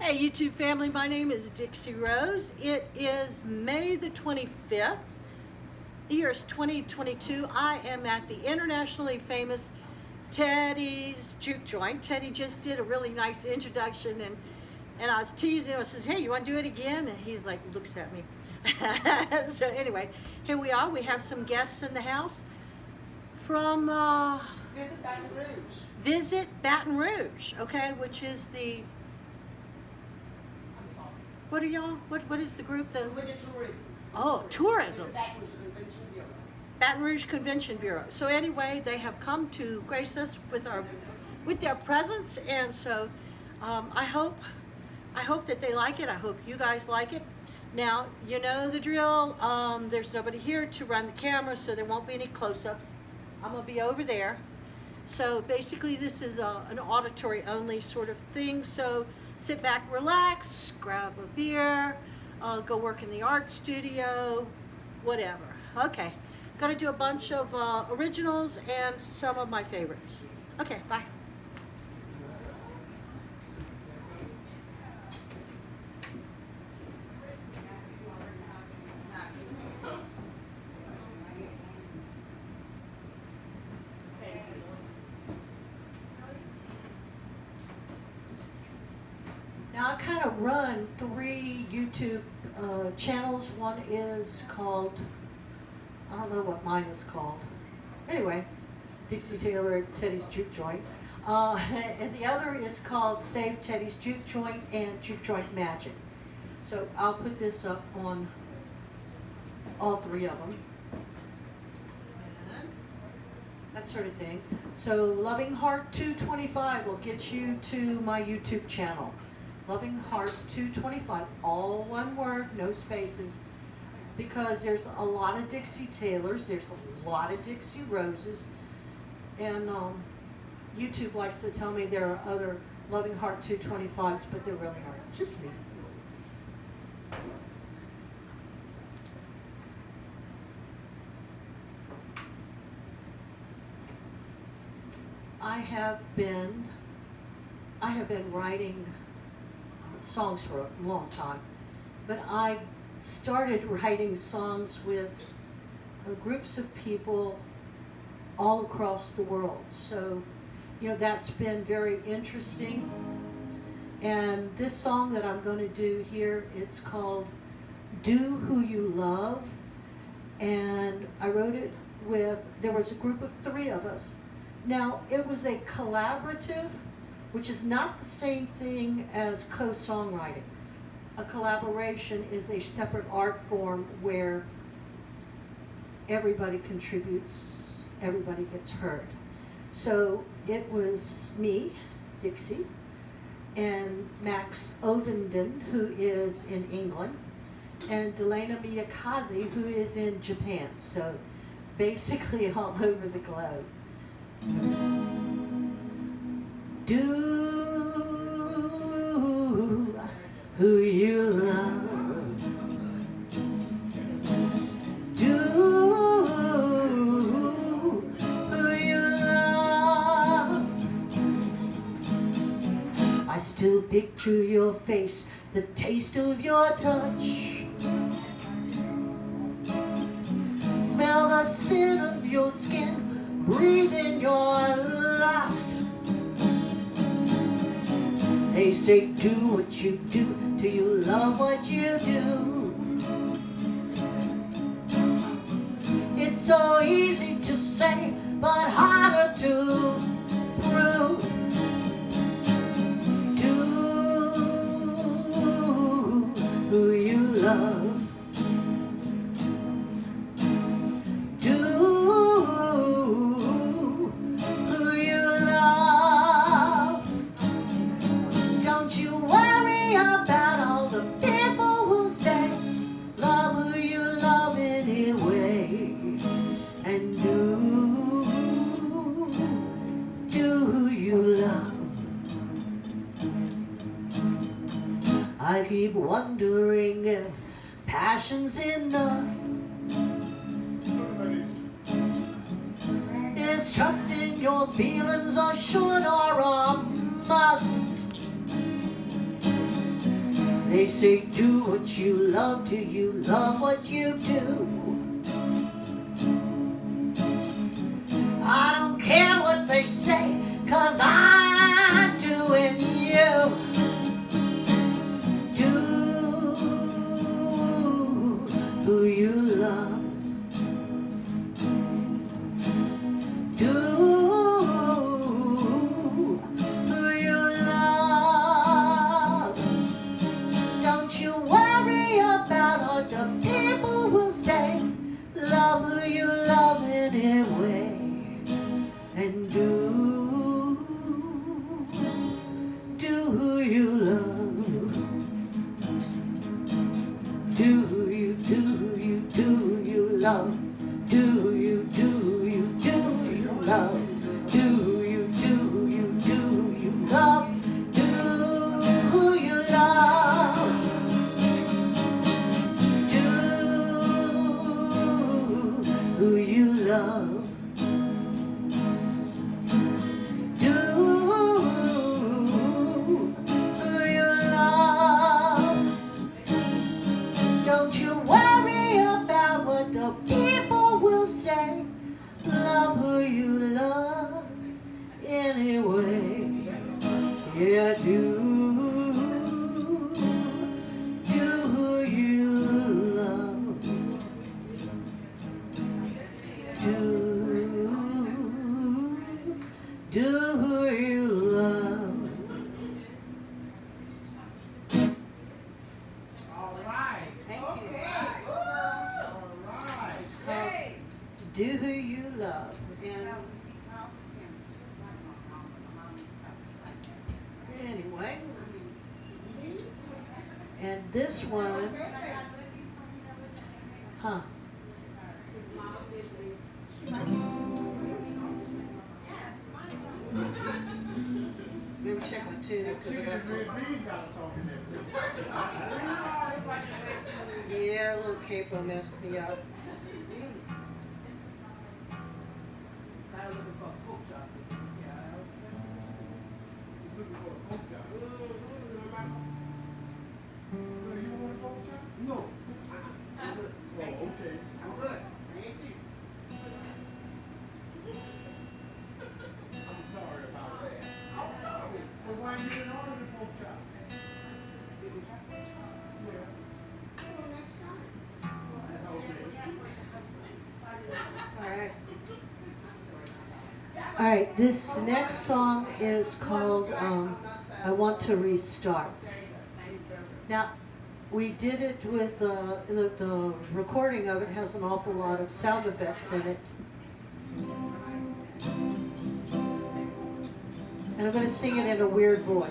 Hey YouTube family, my name is Dixie Rose. It is May the 25th, the year is 2022. I am at the internationally famous Teddy's Juke joint. Teddy just did a really nice introduction and I was teasing him. I says, hey, you want to do it again? And he's like, looks at me. So anyway, here we are. We have some guests in the house from Visit Baton Rouge. Visit Baton Rouge, okay, which is the what are y'all? What is the group? With the tourism. Oh, tourism. Baton Rouge Convention Bureau. Baton Rouge Convention Bureau. So anyway, they have come to grace us with their presence, and so I hope that they like it. I hope you guys like it. Now you know the drill. There's nobody here to run the camera, so there won't be any close-ups. I'm gonna be over there. So basically, this is an auditory only sort of thing. So sit back, relax, grab a beer, go work in the art studio, whatever. Okay, gonna do a bunch of originals and some of my favorites. Okay, bye. Now I kind of run 3 YouTube channels. One is called, I don't know what mine is called. Anyway, Dixie Taylor, Teddy's Juke Joint. And the other is called Save Teddy's Juke Joint and Juke Joint Magic. So I'll put this up on all 3 of them. And that sort of thing. So Loving Heart 225 will get you to my YouTube channel. Loving Heart 225, all one word, no spaces, because there's a lot of Dixie Taylors, there's a lot of Dixie Roses, and YouTube likes to tell me there are other Loving Heart 225s, but there really aren't, just me. I have been writing songs for a long time, but I started writing songs with groups of people all across the world. So, you know, that's been very interesting. And this song that I'm going to do here, it's called Do Who You Love. And I wrote it there was a group of 3 of us. Now, it was a collaborative, which is not the same thing as co-songwriting. A collaboration is a separate art form where everybody contributes, everybody gets heard. So it was me, Dixie, and Max Ovenden, who is in England, and Delana Miyakaze, who is in Japan. So basically all over the globe. Do who you love. Do who you love. I still picture your face, the taste of your touch. Smell the scent of your skin, breathe in your lust. They say do what you do you love what you do? It's so easy to say, but harder to prove. Do who you love. I keep wondering if passion's enough. Is trusting your feelings a should or a must? They say do what you love, do you love what you do? I don't care what they say, 'cause I'm doing you. Do who you love. Do who you love. Don't you worry about what the people will say. Love who you love anyway. And do who you love. Do you love. Do you love. Do you love. Do who you love. Do who you love. Do who you love. Don't you worry about what the people will say. Love who you love anyway. Yeah, do who you love. Do who you love. All right. Thank you. Okay, good girl. All right. It's called Do Who You Love. And anyway, and this one, huh? His mama visiting. Maybe check my tune because I Chicken got and red beans got to talk in there. yeah, a little capo messed me up. Kind of looking for a pork chop. Yeah, Looking for a pork chop. You want a pork chop? no. I'm good. Thank you. okay. I'm good. Thank you. I'm sorry about that. But why you didn't order the pork chop? Did we have pork chop? Yeah. Well, next time. Okay. All right, this next song is called I Want to Restart. Now, we did it with, the recording of it has an awful lot of sound effects in it. And I'm going to sing it in a weird voice.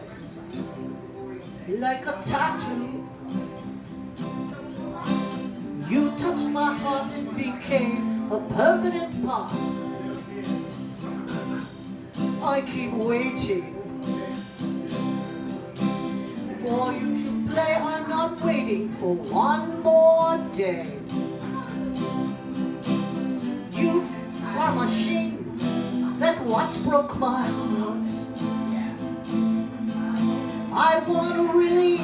Like a tattoo, you touched my heart and became a permanent part. I keep waiting for you to play. I'm not waiting for one more day. You are a machine that once broke my heart. I want to release.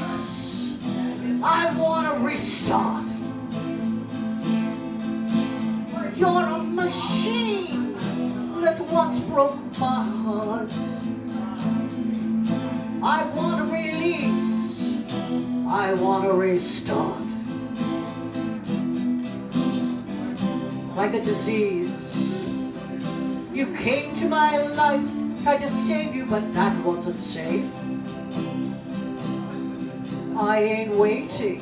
I want to restart. You're a machine that once broke my heart. I want to release. I want to restart. Like a disease, you came to my life, tried to save you, but that wasn't safe. I ain't waiting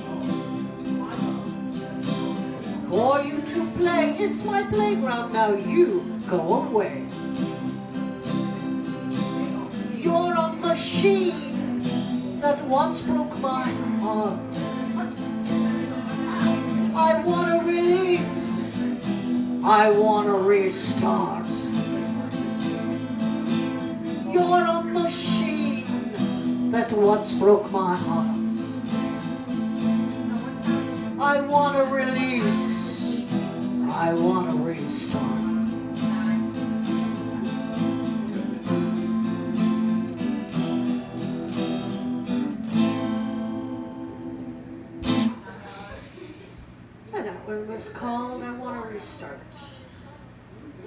for you to play. It's my playground now. You go away. You're a machine that once broke my heart. I want to release. I want to restart. You're a machine that once broke my heart. I want to release. I want to restart. It was called I Want to Restart.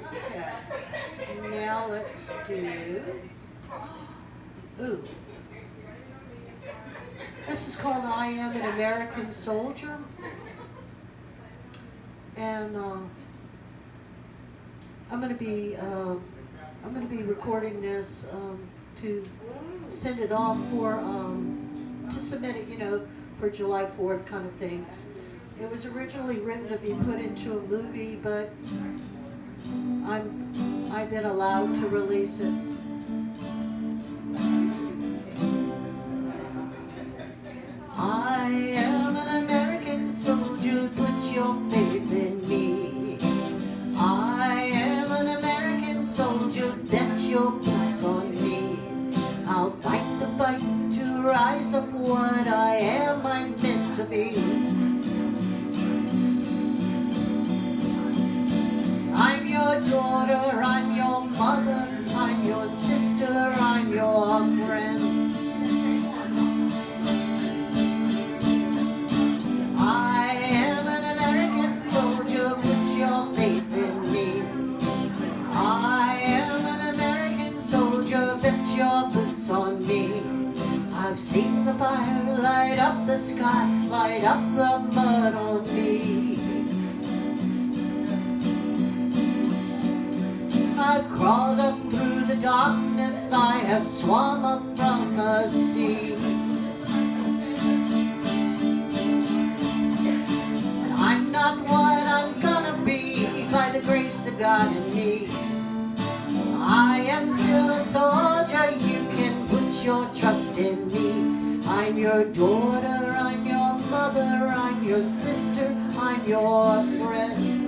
Okay. Now let's do. Ooh. This is called I Am an American Soldier. And I'm going to be recording this to send it off for to submit it, for July 4th kind of things. It was originally written to be put into a movie, but I've been allowed to release it. I am an American soldier, put your faith in me. I am an American soldier, bet your boots on me. I'll fight the fight to rise up what I am, I'm meant to be. I'm your daughter, I'm your mother, I'm your sister, I'm your friend. I am an American soldier, put your faith in me. I am an American soldier, bet your boots on me. I've seen the fire light up the sky, light up the mud on me. I've crawled up through the darkness, I have swum up from the sea. And I'm not what I'm gonna be by the grace of God in me. I am still a soldier, you can put your trust in me. I'm your daughter, I'm your mother, I'm your sister, I'm your friend.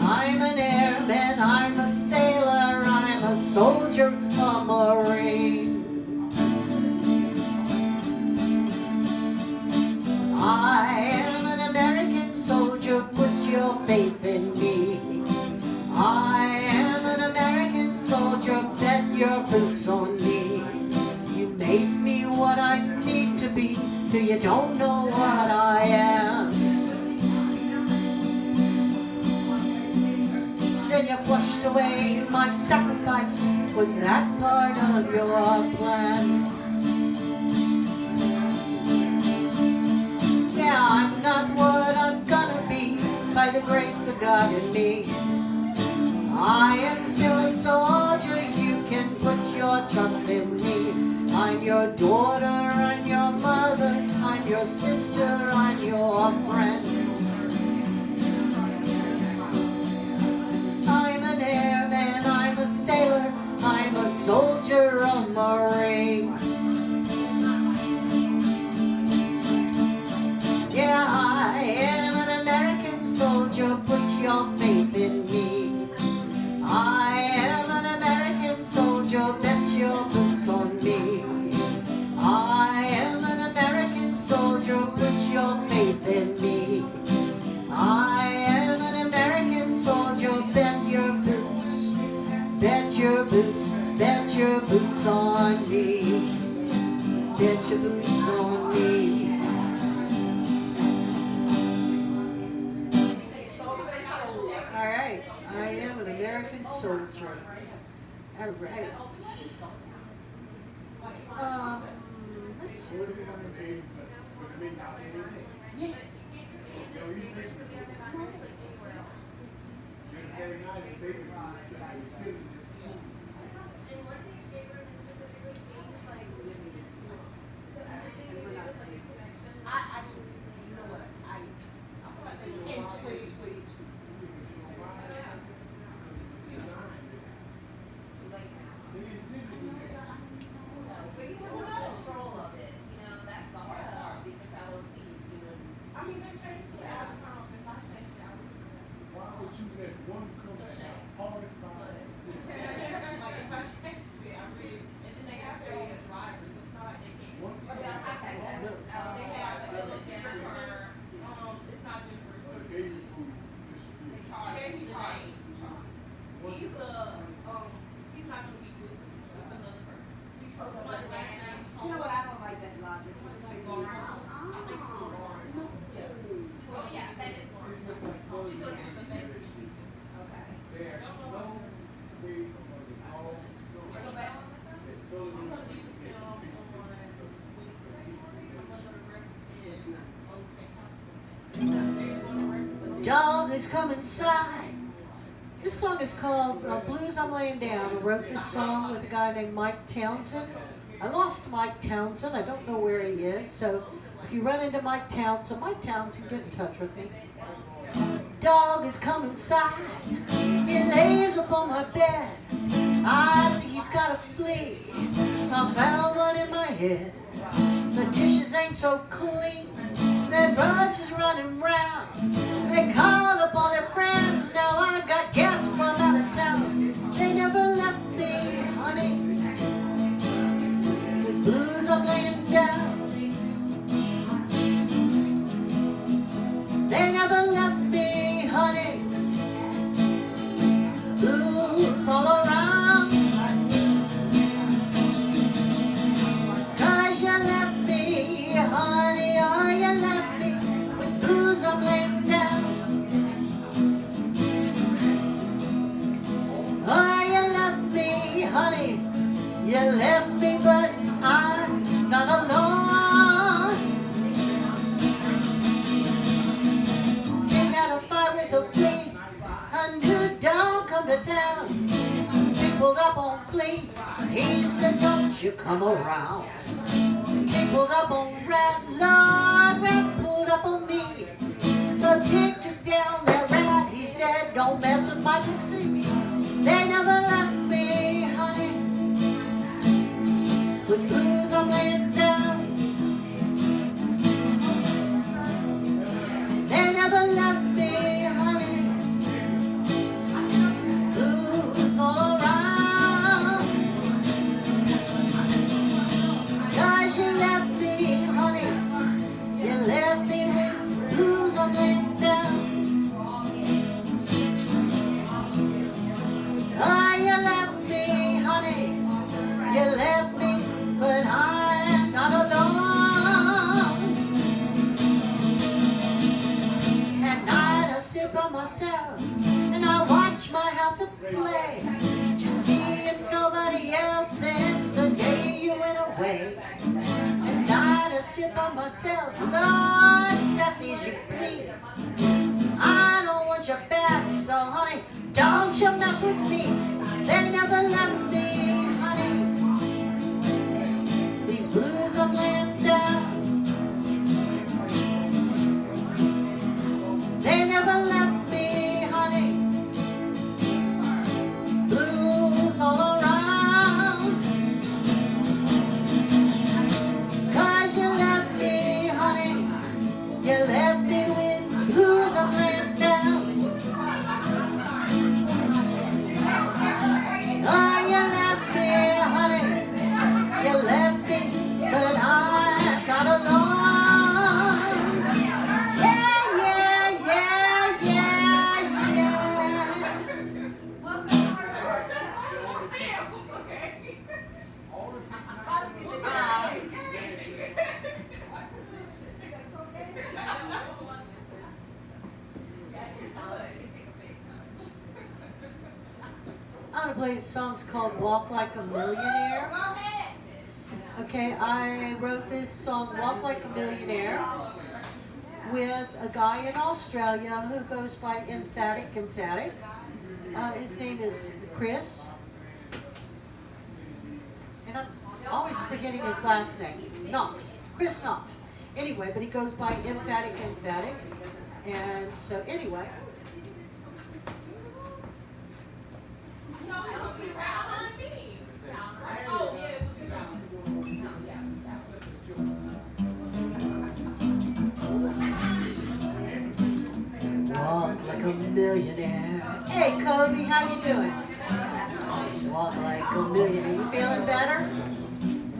I'm an airman, I'm a sailor, I'm a soldier, a marine. I am an American soldier, put your faith in me. I am an American soldier, bet your boots on me. You made me what I need to be, till you don't know what I am. Then you flushed away my sacrifice. Was that part of your plan? Yeah, I'm not what I'm gonna be by the grace of God in me. I am still a soldier, you can put your trust in me. I'm your daughter, I'm your mother, I'm your sister, I'm your friend. I'm an airman, I'm a sailor, I'm a soldier, a marine. Yeah, I am an American soldier, put your faith in me. I am an American soldier, bet your boots on me. I am an American soldier, put your faith in me. I am an American soldier, bet your boots, bet your boots, bet your boots on me. Bet your boots on me. Alright, I am an American soldier. Alright. Let's see, what do we want to do? I just, you know what, in 2022. Control of it, that's the hard part because our teams doing. I mean, they changed the advertising. If I changed it, I would. Why would you let one come at a hard by itself? Like if I changed it, I really, and then they have their own drivers. It's not like they can't. One Or they have that. They have like a little Jennifer. It's not Jennifer. So they gave you food distribution. Gave me Jane. He's he's not gonna be with. It's another person. Oh, somebody last name. You know what, I don't like that logic. It's crazy. dog has come inside. This song is called Blues I'm Laying Down. I wrote this song with a guy named Mike Townsend. I lost Mike Townsend. I don't know where he is. So if you run into Mike Townsend, get in touch with me. Dog has come inside. He lays upon my bed. I think he's got a flea. I found one in my head. The dishes ain't so clean. There's roaches running round. They called up all their friends. Now I got guests from out of town. They never left me, honey. The blues I'm laying down. They never left me, honey. Blues all around. 'Cause you left me, honey. Oh, you left me with blues I'm laying down. Oh, you left me, honey. You left me, but I'm not alone. A new dog come to town. He pulled up on Flea. He said, don't you come around. He pulled up on Rat. Lord, Rat pulled up on me. So Dick took down that rat. He said, don't mess with my Dixie. They never left me, honey. With blues I'm laying down. They never left me. Myself, and I watch my house at play. Just me and nobody else since the day you went away. And I sit by myself, Lord, sassy as you please. I don't want your back, so honey, don't you mess with me. They never left me, honey. These blues I'm laying down. They never left me, honey. Blues all around. 'Cause you left me, honey. You left me with blues I'm laying down. Oh, you left me, honey. You left me, but I'm not alone. I'm going to play a song called Walk Like a Millionaire. Go ahead. Okay, I wrote this song, Walk Like a Millionaire, with a guy in Australia who goes by Emphatic. His name is Chris. And I'm always forgetting his last name. Knox. Chris Knox. Anyway, but he goes by Emphatic. And so anyway. No, I don't see round on me. Oh, yeah, we'll do round. Walk like a millionaire. Hey, Kobe, how you doing? Walk like a millionaire. You feeling better?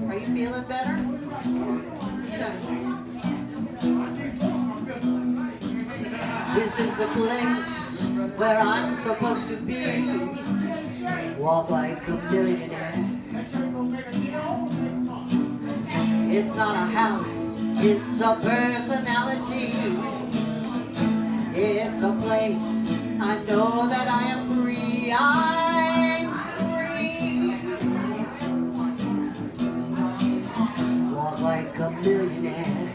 Are you feeling better? This is the place where I'm supposed to be. Walk like a millionaire. It's not a house, it's a personality. It's a place, I know that I am free. I'm free. Walk like a millionaire.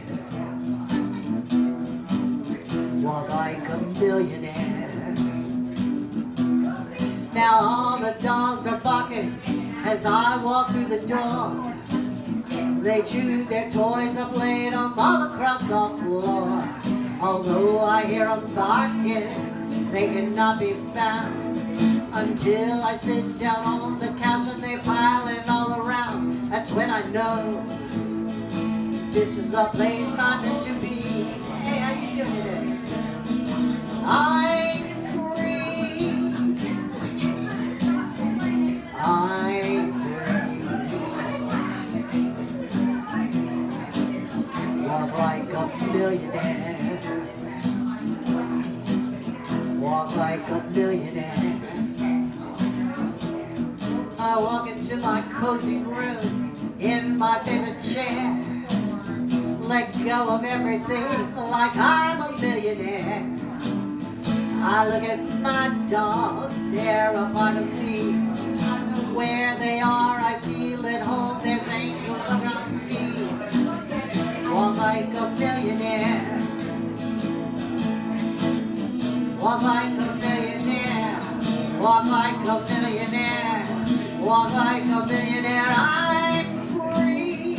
Walk like a millionaire. Now all the dogs are barking as I walk through the door. They chew their toys up, laid them all across the floor. Although I hear them barking, they cannot be found until I sit down on the couch and they piling all around. That's when I know this is the place I'm meant to be. Hey, how you doing today? I'm free. I'm free. Walk like a millionaire. Walk like a millionaire. I walk into my cozy room in my favorite chair. Let go of everything like I'm a millionaire. I look at my dogs, they're a part of me. Where they are, I feel at home, there's angels around me. Walk like a millionaire. Walk like a millionaire. Walk like a millionaire. Walk like a millionaire. I'm free.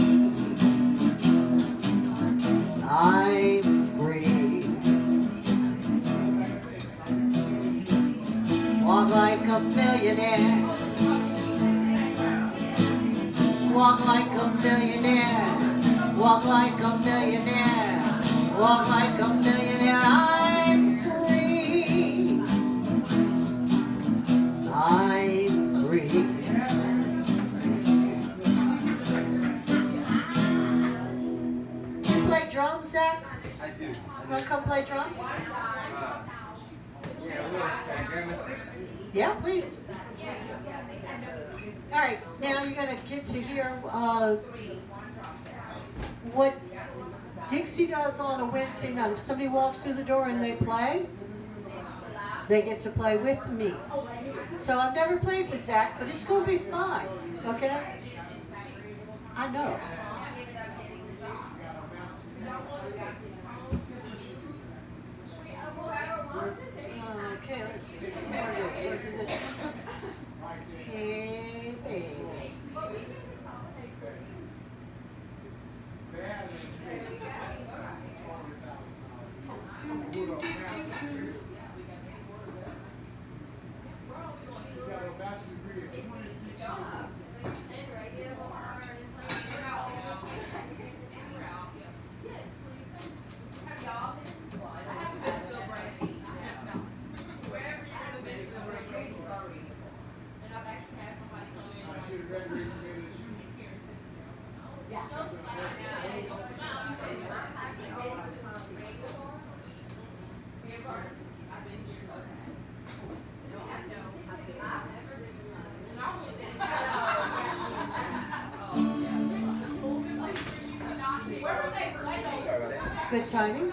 I'm free. Walk like a millionaire. Walk like a millionaire. Walk like a millionaire. Walk like a millionaire. I'm free. I'm free. You play drums, Zach? I do. You wanna come play drums? Yeah, please. All right, now you're gonna get to hear what Dixie does on a Wednesday night. If somebody walks through the door and they play, they get to play with me. So I've never played with Zach, but it's gonna be fun, okay? I know. Okay, let's see. We'll do this. Hey, baby. Good timing.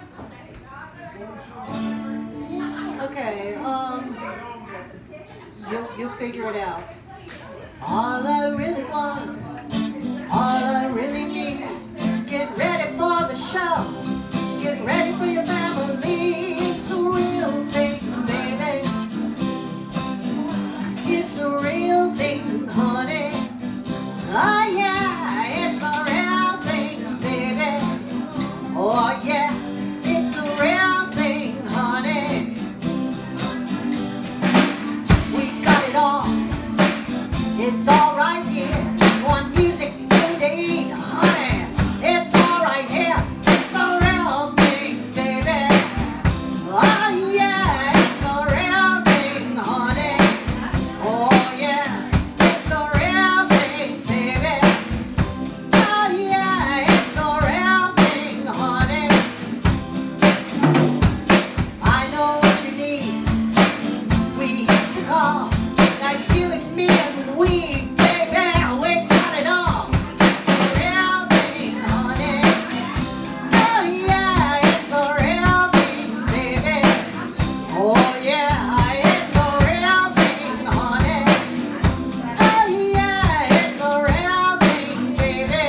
Okay, you'll figure it out. All I really want, all I really need, get ready for the show. Get ready for your family. It's a real thing, baby. It's a real thing, honey. Oh yeah, it's a real thing, baby. Oh yeah, it's a real thing, honey. We got it all. It's all right here. One music today, honey. It's all right here. It's a real thing, baby. Oh yeah, it's a real thing, honey. Oh yeah, it's a real thing, baby. Oh yeah, it's a real thing, honey. I know what you need. We hit the call. Like you and me and we, baby, we got it all. Real thing, honey. Oh yeah, it's a real thing, baby. Oh yeah, it's a real thing, honey. Oh yeah, it's a real thing, baby.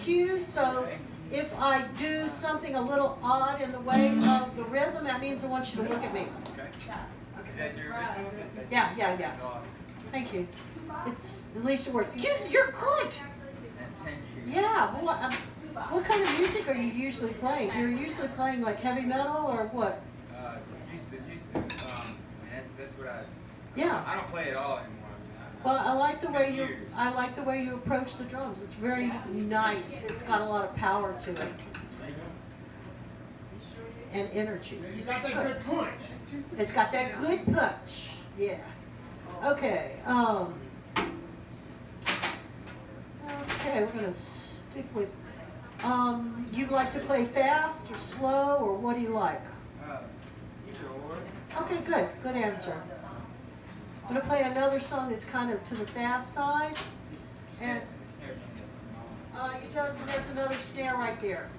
cue, so if I do something a little odd in the way of the rhythm, that means I want you to look at me. Okay. Is that your original? Yeah. That's awesome. Thank you. It's at least it works. You're good. Thank you. Yeah. What kind of music are you usually playing? You're usually playing like heavy metal or what? Used to. That's what I. Yeah. I don't play at all anymore. Well, I like the way Years. like the way you approach the drums. It's very nice. It's got a lot of power to it and energy. You got that good punch. It's got that good punch. Yeah. Okay. Okay, we're gonna stick with. You like to play fast or slow, or what do you like? Either or. Okay, good. Good answer. I'm gonna play another song that's kind of to the fast side, and it does. And there's another snare right there.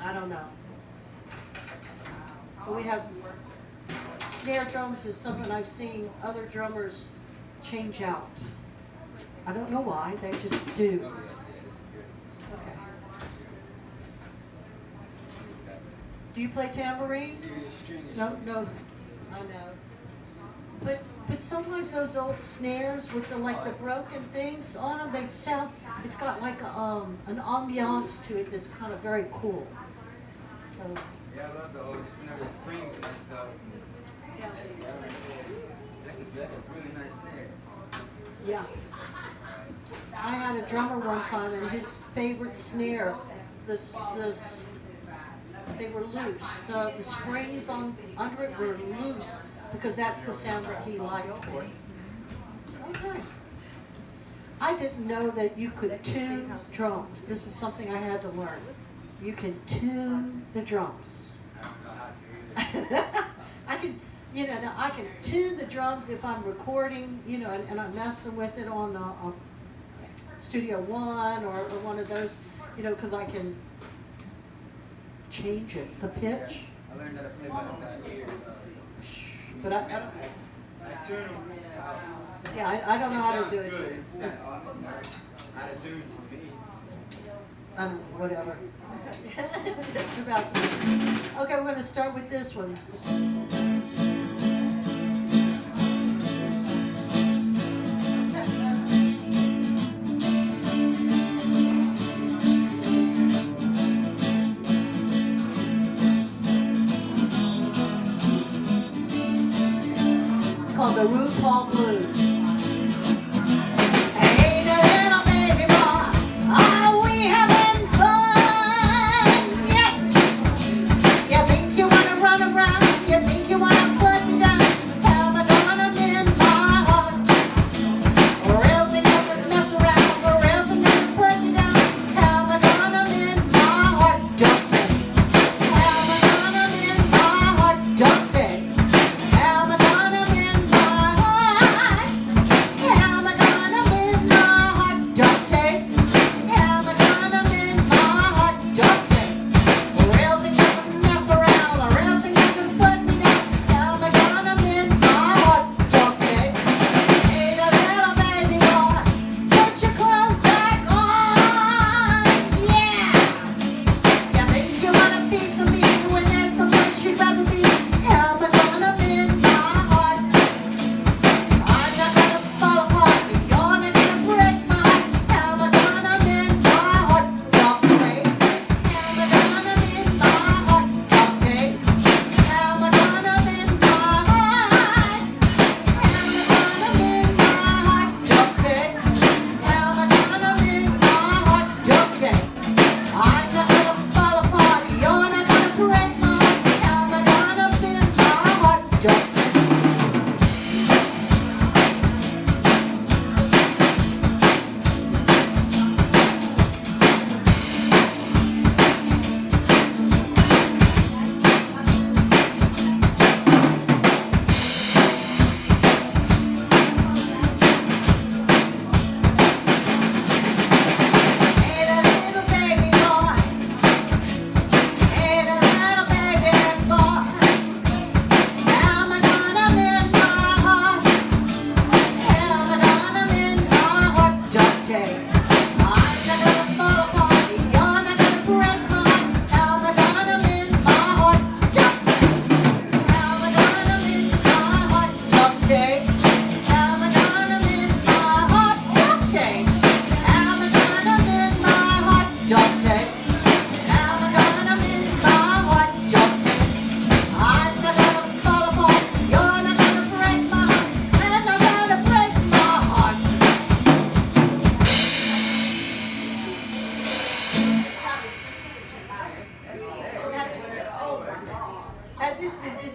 I don't know. But we have snare drums is something I've seen other drummers change out. I don't know why, they just do. Okay. Do you play tambourine? No. I know. But sometimes those old snares with the broken things on them, they sound. It's got like an ambiance to it that's kind of very cool. So. Yeah, I love the old, just whenever the springs and stuff. Yeah. That's a really nice snare. Yeah. I had a drummer one time, and his favorite snare, they were loose. The springs under it were loose because that's the sound that he liked. Okay. I didn't know that you could tune drums. This is something I had to learn. You can tune the drums. I don't know how to either. I can tune the drums if I'm recording, and I'm messing with it on Studio One or one of those, because I can change it, the pitch. I learned how to play by ear. But I don't. I tune them. Yeah, I don't know how to do it. Good. It's not out of tune for me. Whatever. It's about. Okay, we're going to start with this one. It's called the RuPaul Blues. Hey, the little baby boy, are we having fun? Yes. You think you wanna run around? You think you wanna put me down? Have I gonna mend my heart? Or else you never mess around? Or else you never put me down? Have I gonna mend my heart? Don't they? Have I gonna mend my heart? Don't they? Have I gonna mend my heart?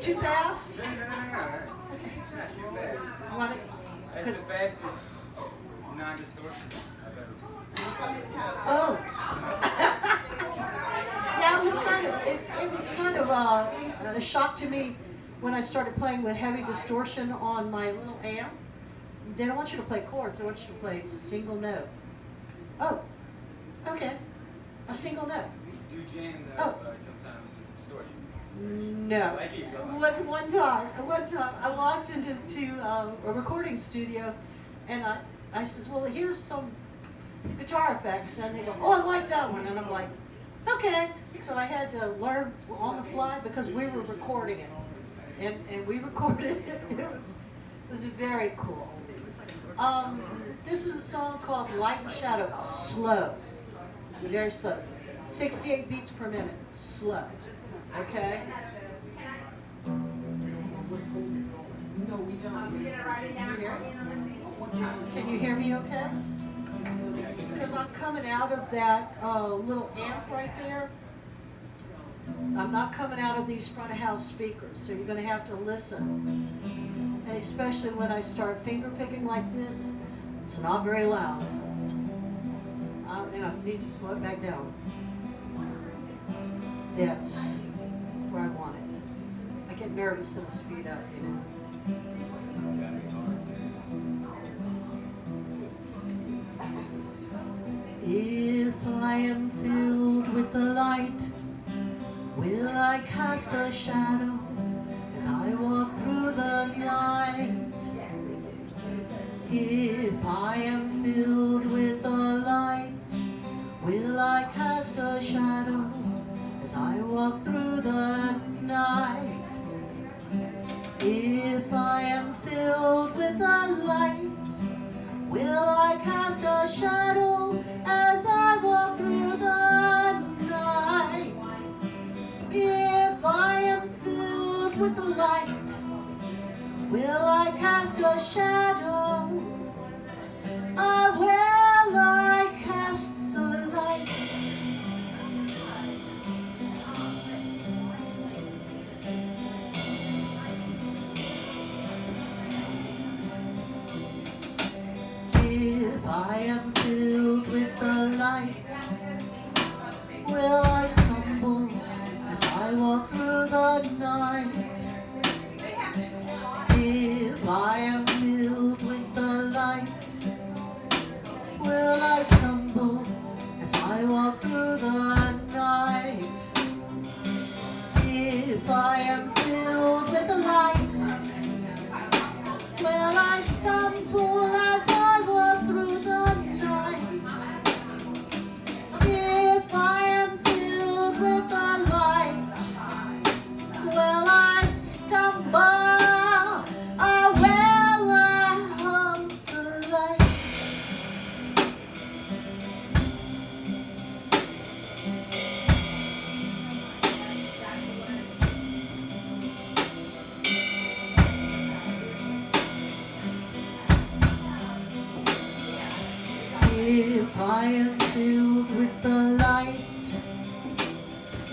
Too fast? No. It's not too fast. You want it? That's the fastest non-distortion I've ever. Oh. Yeah, it was kind of a shock to me when I started playing with heavy distortion on my little amp. They don't want you to play chords, they want you to play single note. Oh, okay. A single note. Do you jam sometimes with distortion? No. I do. It was one time I walked into a recording studio and I says, well, here's some guitar effects, and they go, oh, I like that one, and I'm like, okay. So I had to learn on the fly because we were recording it, and we recorded it. It was very cool. This is a song called Light and Shadow, slow, very slow, 68 beats per minute, slow. Okay. No, we don't. You gonna write it down for me and I'm gonna see. Can you hear me okay? Because I'm coming out of that little amp right there. I'm not coming out of these front of house speakers, so you're going to have to listen. And especially when I start finger picking like this, it's not very loud. And I need to slow it back down. That's where I want it. I get nervous and I speed up, you know. If I am filled with the light, will I cast a shadow as I walk through the night? If I am filled with the light, will I cast a shadow as I walk through the night? If I am filled with the light, will I cast a shadow as I walk through the night? If I am filled with the light, will I cast a shadow? Will I cast the light? If I am filled with the light, will I stumble as I walk through the night? If I am filled with the light, will I stumble as I walk through the night? If I am filled with the light, will I stumble as I walk through the night? If I am filled with the light, will I stumble? Or will I hold the light? If I am filled with the light,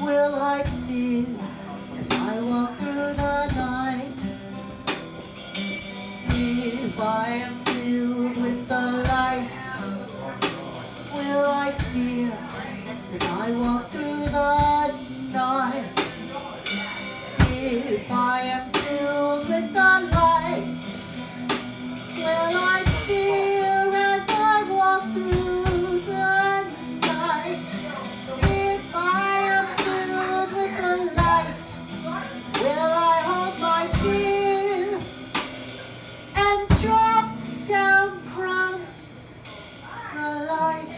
will I fear as I walk through the night? If I am filled with the light, will I fear as I walk through the night? If I am filled with the light, will I fear as I walk through the night? If I am filled with the light, will I hold my fear and drop down from the light?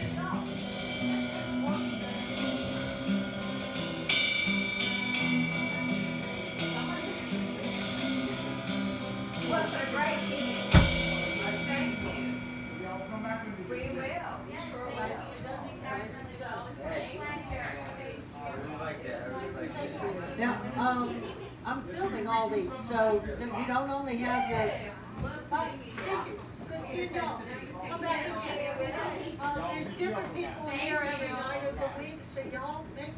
What a great meeting. Thank you. Y'all come back with me. We will. Yes, I really like that. Now, I'm filming all these, so that you don't only have the. Thank you. Good seeing y'all. Come back again. There's different people here every night of the week, so y'all make it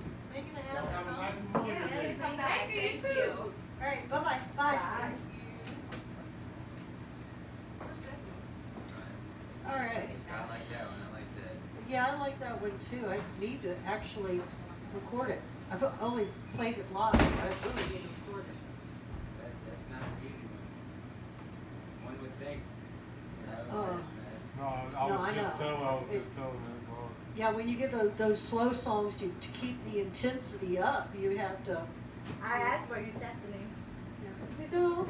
a habit. Have a nice Yes, morning. come back. Thank you, too. All right, bye-bye, bye. All right. I like that one. I like that. Yeah, I like that one too. I need to actually record it. I've only played it live, but I really need to record it. That's not an easy one. One would think. Oh. No, No, I know. I was just telling them it's hard. Yeah, when you get those slow songs, to keep the intensity up, you have to. I asked for you testing me. You know,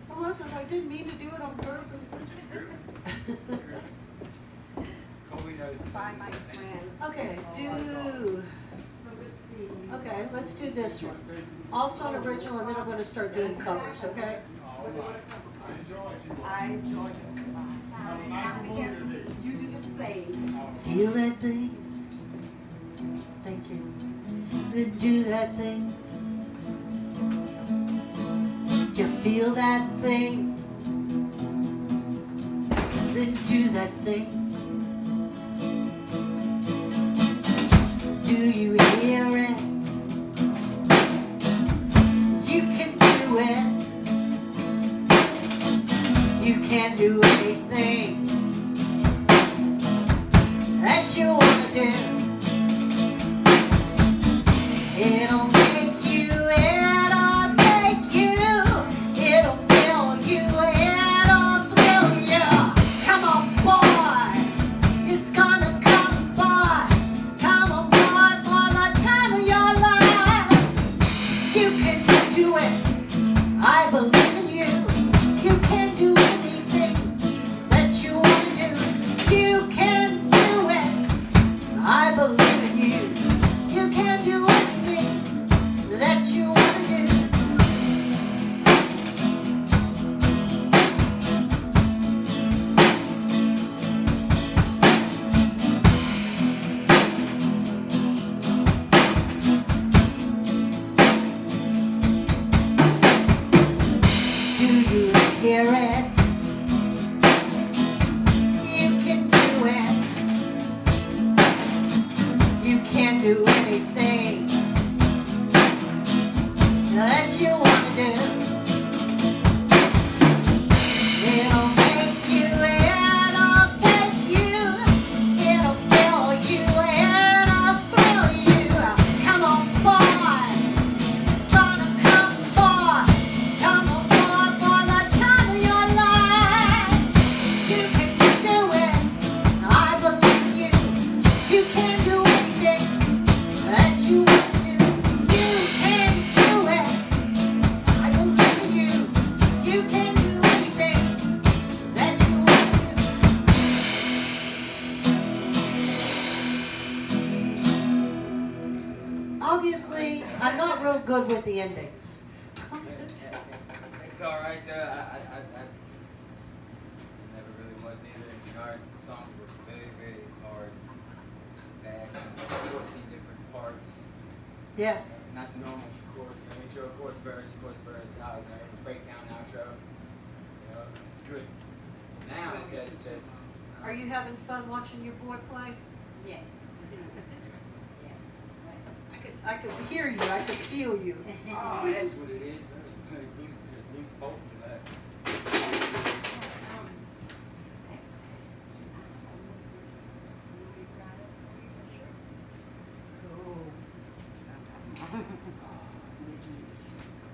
well, listen, I didn't mean to do it on purpose. Just group. Colby knows the By my business, I think. friend. Okay, So let's see. okay, let's do this one. Also an original, and then I'm going to start doing covers, okay? I enjoyed it. You do the same. Feel that thing. Thank you. Then do that thing. You feel that thing. Then do that thing. Do you hear it? You can do it. You can do anything that you want to do. It'll make you, it'll take you, it'll fill you, it'll thrill you. Come on, boy, it's gonna come, boy. Come on, boy, for the time of your life. You can do it, I believe in you. You can do anything that you want to do. You can do it, I believe in you. You can do anything that you want to do. Do you hear it? You can do it. You can do anything that you want to do. It'll make you, it'll take you, it'll fill you, it'll thrill you. Come on, boy, it's gonna come, boy. Come on, boy, for the time of your life. You can do it, I believe in you. You can do anything that you want to do. You can do it, I believe in you. You can do anything that you want to do. Obviously, I'm not real good with the endings. It's alright though. I never really was either. Our songs were very, very hard, fast, 14 different parts. Yeah. Not the normal chord, intro, chorus, verse, out, breakdown, outro. You know, good. Now I guess that's. Are you having fun watching your boy play? Yeah. I could hear you. I could feel you. Oh, that's what it is. Loose bolts and that.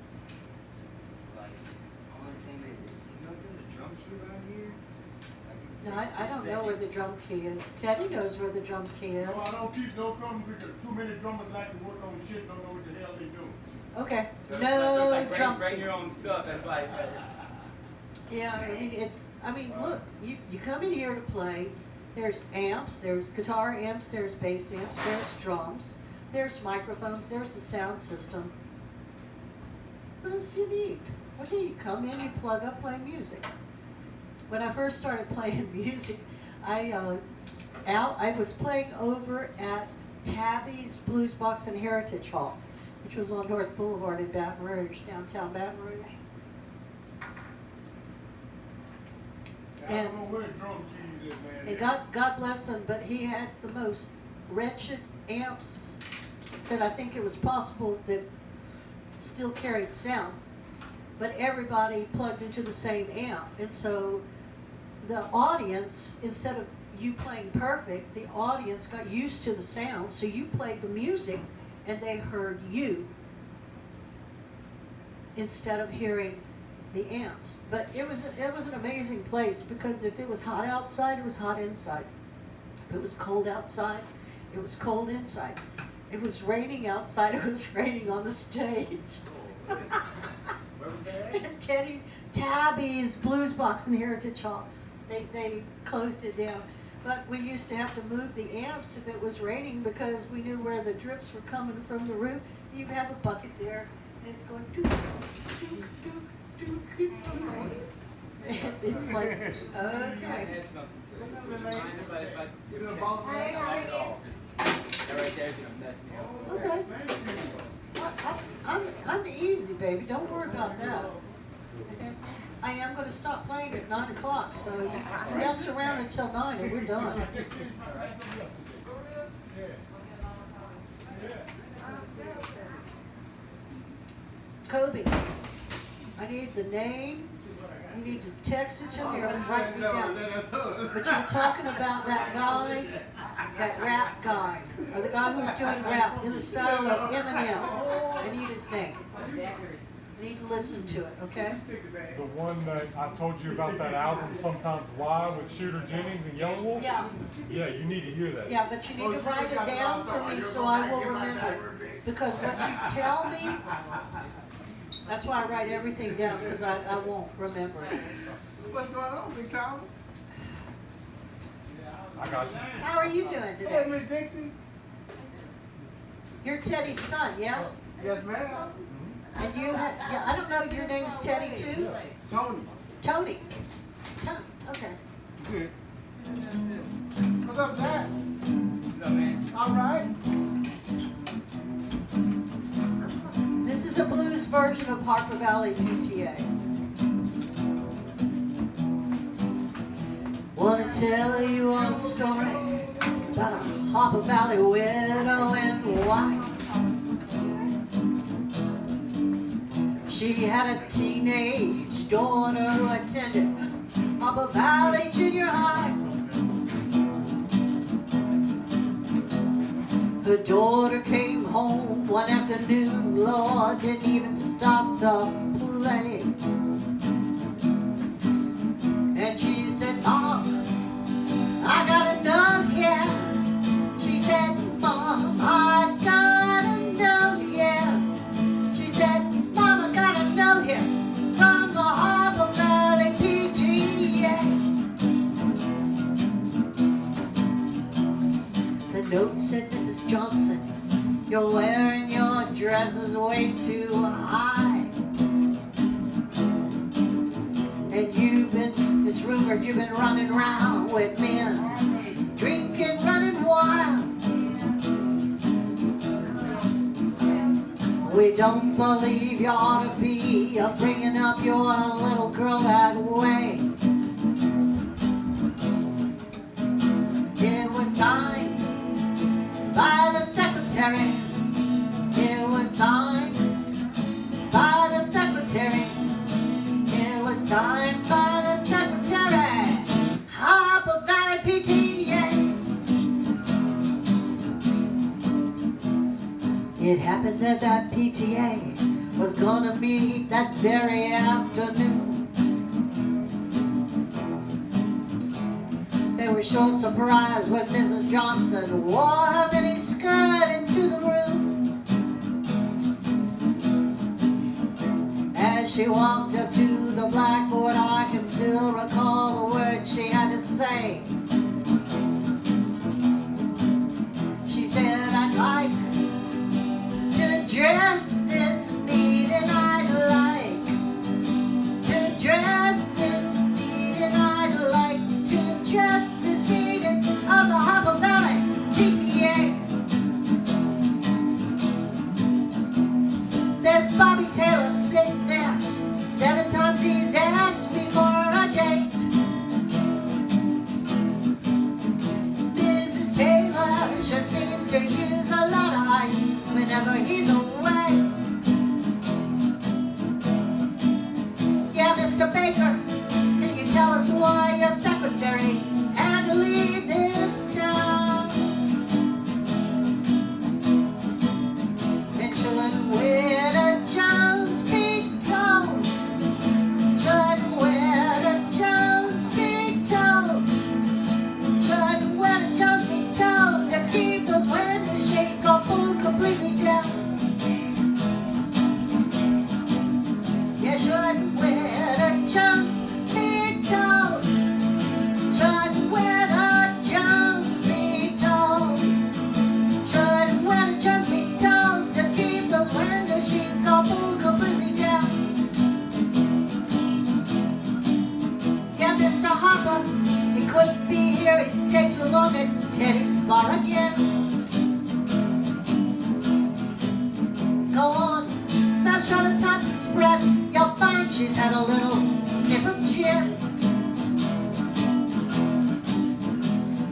It's like, only thing that, you know if there's a drum key around here? No, Like, I don't know where the 2 seconds. drum key is. Teddy knows where the drum key is. No, I don't keep no drum because too many drummers like to work on shit, don't know what the hell they do. Okay. So No it's like drum bring key. your own stuff. That's why it's. Yeah, I mean, look, you come in here to play. There's amps, there's guitar amps, there's bass amps, there's drums, there's microphones, there's the sound system. What else do you need? What do you come in, you plug up, play music. When I first started playing music, I was playing over at Tabby's Blues Box and Heritage Hall, which was on North Boulevard in Baton Rouge, downtown Baton Rouge. I don't know where the drum keys is, man. And God bless him, but he had the most wretched amps that I think it was possible that still carried sound. but everybody plugged into the same amp. And so the audience, instead of you playing perfect, the audience got used to the sound, so you played the music and they heard you instead of hearing the amps. But it was an amazing place, because if it was hot outside, it was hot inside. If it was cold outside, it was cold inside. It was raining outside, it was raining on the stage. Where was that? Teddy Tabby's Blues Box in Heritage Hall. They closed it down. But we used to have to move the amps if it was raining, because we knew where the drips were coming from the roof. You have a bucket there, and it's going dook, dook, dook, dook, dook. It's like, I okay. had something to switch mine, but if I You it know, was ball- Hey, how are not at all, 'cause that right there is gonna mess me up. Okay. I'm easy, baby. Don't worry about that. Okay? I am going to stop playing at 9 o'clock, so you mess around until 9 and we're done. Kobe, I need the name. You need to text it to me or write me down. But you're talking about that guy, that rap guy, or the guy who's doing rap in the style of Eminem. I need his name. I need to listen to it, okay? The one that I told you about, that album, Sometimes Why, with Shooter Jennings and Yellow Wolf? Yeah. Yeah, you need to hear that. Yeah, but you need to write it down for me so I will remember. Because what you tell me, that's why I write everything down, because I won't remember it. What's going on, Big Tom? I got you. How are you doing Hey, today? Miss Dixie. You're Teddy's son, yeah? Yes, ma'am. And you have, yeah, I don't know, your name is Teddy too? Tony. Tony. Okay. Good. What's up, Zach? No, man. All right. This is a blues version of Harper Valley PTA. Wanna tell you a story about a Harper Valley widow and wife. She had a teenage daughter who attended Harper Valley Junior High. Her daughter came home one afternoon, Lord, didn't even stop to play. And she said, Mom, I gotta know, yeah. She said, Mom, I gotta know, yeah. She said, Mom, I gotta know here from the Harper Valley PTA. The note said, Mrs. Johnson, you're wearing your dresses way too high. And it's rumored you've been running around with men, drinking, running wild. We don't believe you ought to be bringing up your little girl that way. It was signed by the secretary. It was signed by the secretary. It was signed by the secretary. Harper Valley PTA. It happened that that PTA was gonna meet that very afternoon. They were sure surprised when Mrs. Johnson wore her mini skirt into the room. As she walked up to the blackboard, I can still recall the words she had to say. She said, I'd like to address this meeting. I'd like to address this meeting. I'd like to address this meeting of the Harper Valley PTA. There's Bobby Taylor sitting there. 7 times he's asked me for a date. Mrs. Taylor sure seems to use a lot of ice whenever he's away. baker, can you tell us why your secretary had to leave this town? And shouldn't Widow Jones be told? Shouldn't Widow Jones be told? Shouldn't Widow Jones be told to keep those window shades all pulled completely down? Yeah, shouldn't Widow Jones be told? Shouldn't Widow Jones be told? Shouldn't Widow Jones be told to keep those window sheets all pulled completely down? Yeah, Mr. Hopper, he couldn't be here, he's taking along at Teddy's bar again. Go on, smash on the top express, you'll find she's had a little nip of gin.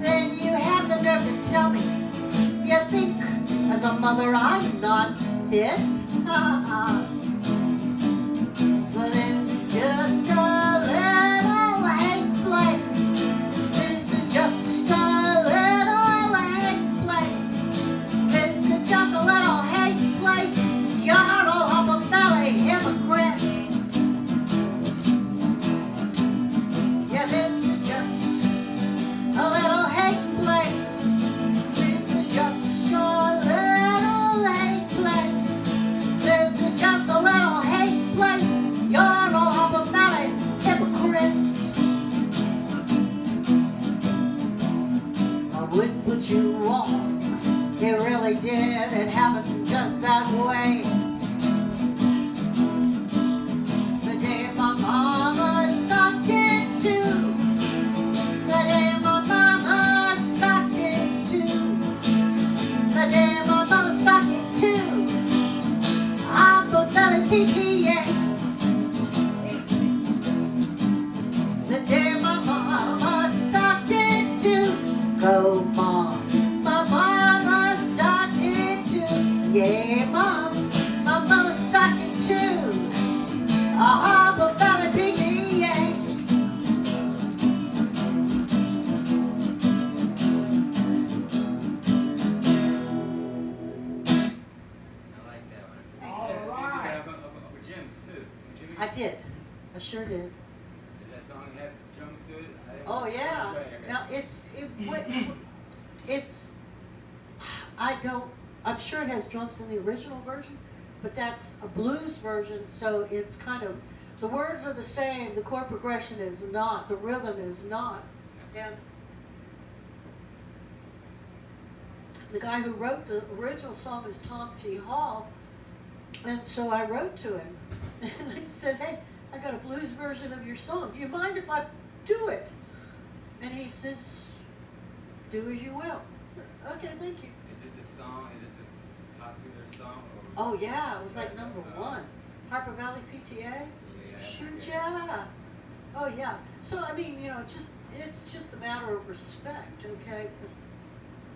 Then you have the nerve to tell me you think as a mother I'm not fit. Well, it's just a little hate place. This is just a little hate place. This is just a little hate place. You're all Hopper Valley hypocrite. Yeah, this is just a little hate place. This is just a little hate place. This is just a little hate place. You're all Hopper Valley hypocrites. I wouldn't put you on. It really did. It happened just that way. The day my mama sucked it too. The day my mama sucked it too. The day my mama sucked it too. I'm gonna tell it PTA. The day my mama sucked it too. Go mom, my mama sucked it too. Yeah, mom, my mama sucked it too. Hopper Valley PTA. I like that one. All You right. got Uncle Jim's too. Jimmy? I did. I sure did. Does that song have drums to it? I didn't- Oh yeah. Okay. Now I don't. I'm sure it has drums in the original version, but that's a blues version, so it's kind of the words are the same. The chord progression is not. The rhythm is not. And the guy who wrote the original song is Tom T. Hall, and so I wrote to him, and I said, "Hey, I got a blues version of your song. Do you mind if I do it?" And he says, "Do as you will." Okay, thank you. Is it the song? Is it the popular song? Or Oh yeah, it was like number one. Hopper Valley PTA. Yeah, Shoot okay. ya. Oh yeah. So I mean, it's just a matter of respect, okay? 'Cause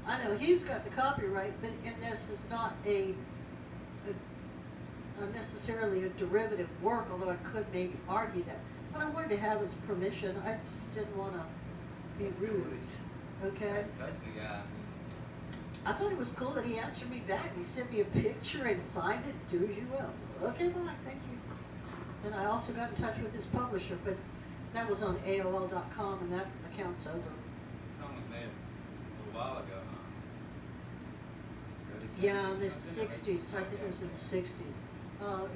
I know he's got the copyright, but and this is not a necessarily a derivative work, although I could maybe argue that. But I wanted to have his permission. I just didn't want to be It's cool rude. that Okay. you touched the guy. I thought it was cool that he answered me back. He sent me a picture and signed it. Do as you will. Okay, fine. Thank you. And I also got in touch with his publisher, but that was on AOL.com, and that account's over. The song was made a little while ago, huh? Early Yeah, in the 70s or something? 60s. I think it was in the 60s.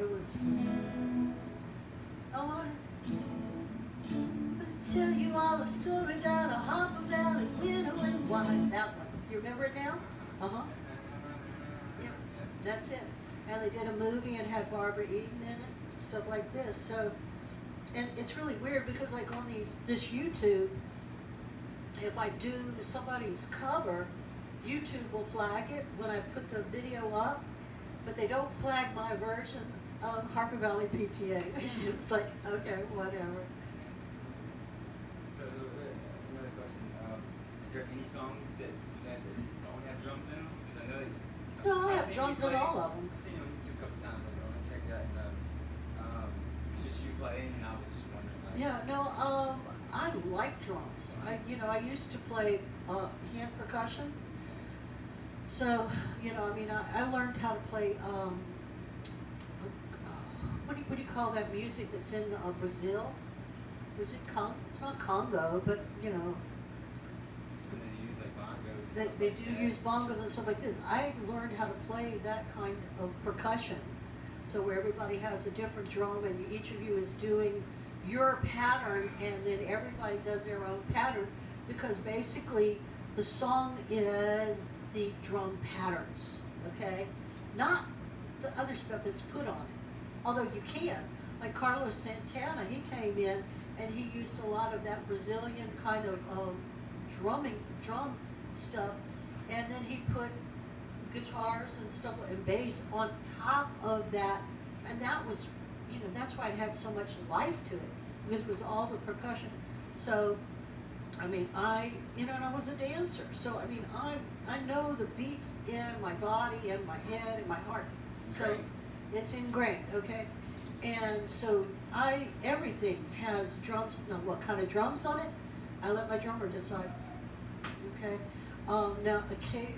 It was. I want to tell you all a story about a Hopper Valley widow and wine. That one. You remember it now? Uh-huh. Yep, that's it. And they did a movie and had Barbara Eden in it, stuff like this. So, and it's really weird because like on this YouTube, if I do somebody's cover, YouTube will flag it when I put the video up, but they don't flag my version of Hopper Valley PTA. It's like, okay, whatever. So, another question. Is there any songs that you have that don't have drums in them? Because I know that. No, I I've have seen drums you in play- all of them. I've seen you on YouTube a couple times. I want to check that. And, you just you playing, and I was just wondering. Like, Yeah, no, I like drums. I used to play hand percussion. So, I learned how to play, what do you call that music that's in Brazil? Was it It's not Congo, but, and then you use like bongos. And stuff they like do that. use bongos and stuff like this. I learned how to play that kind of percussion. So where everybody has a different drum and each of you is doing your pattern and then everybody does their own pattern because basically the song is the drum patterns, okay? Not the other stuff that's put on it. Although you can. Like Carlos Santana, he came in and he used a lot of that Brazilian kind of drum stuff, and then he put guitars and stuff and bass on top of that, and that was, that's why it had so much life to it, because it was all the percussion. So, and I was a dancer, so I know the beats in my body and my head and my heart. So it's ingrained, okay? And so everything has drums. Now, what kind of drums on it? I let my drummer decide. Okay. Now, okay,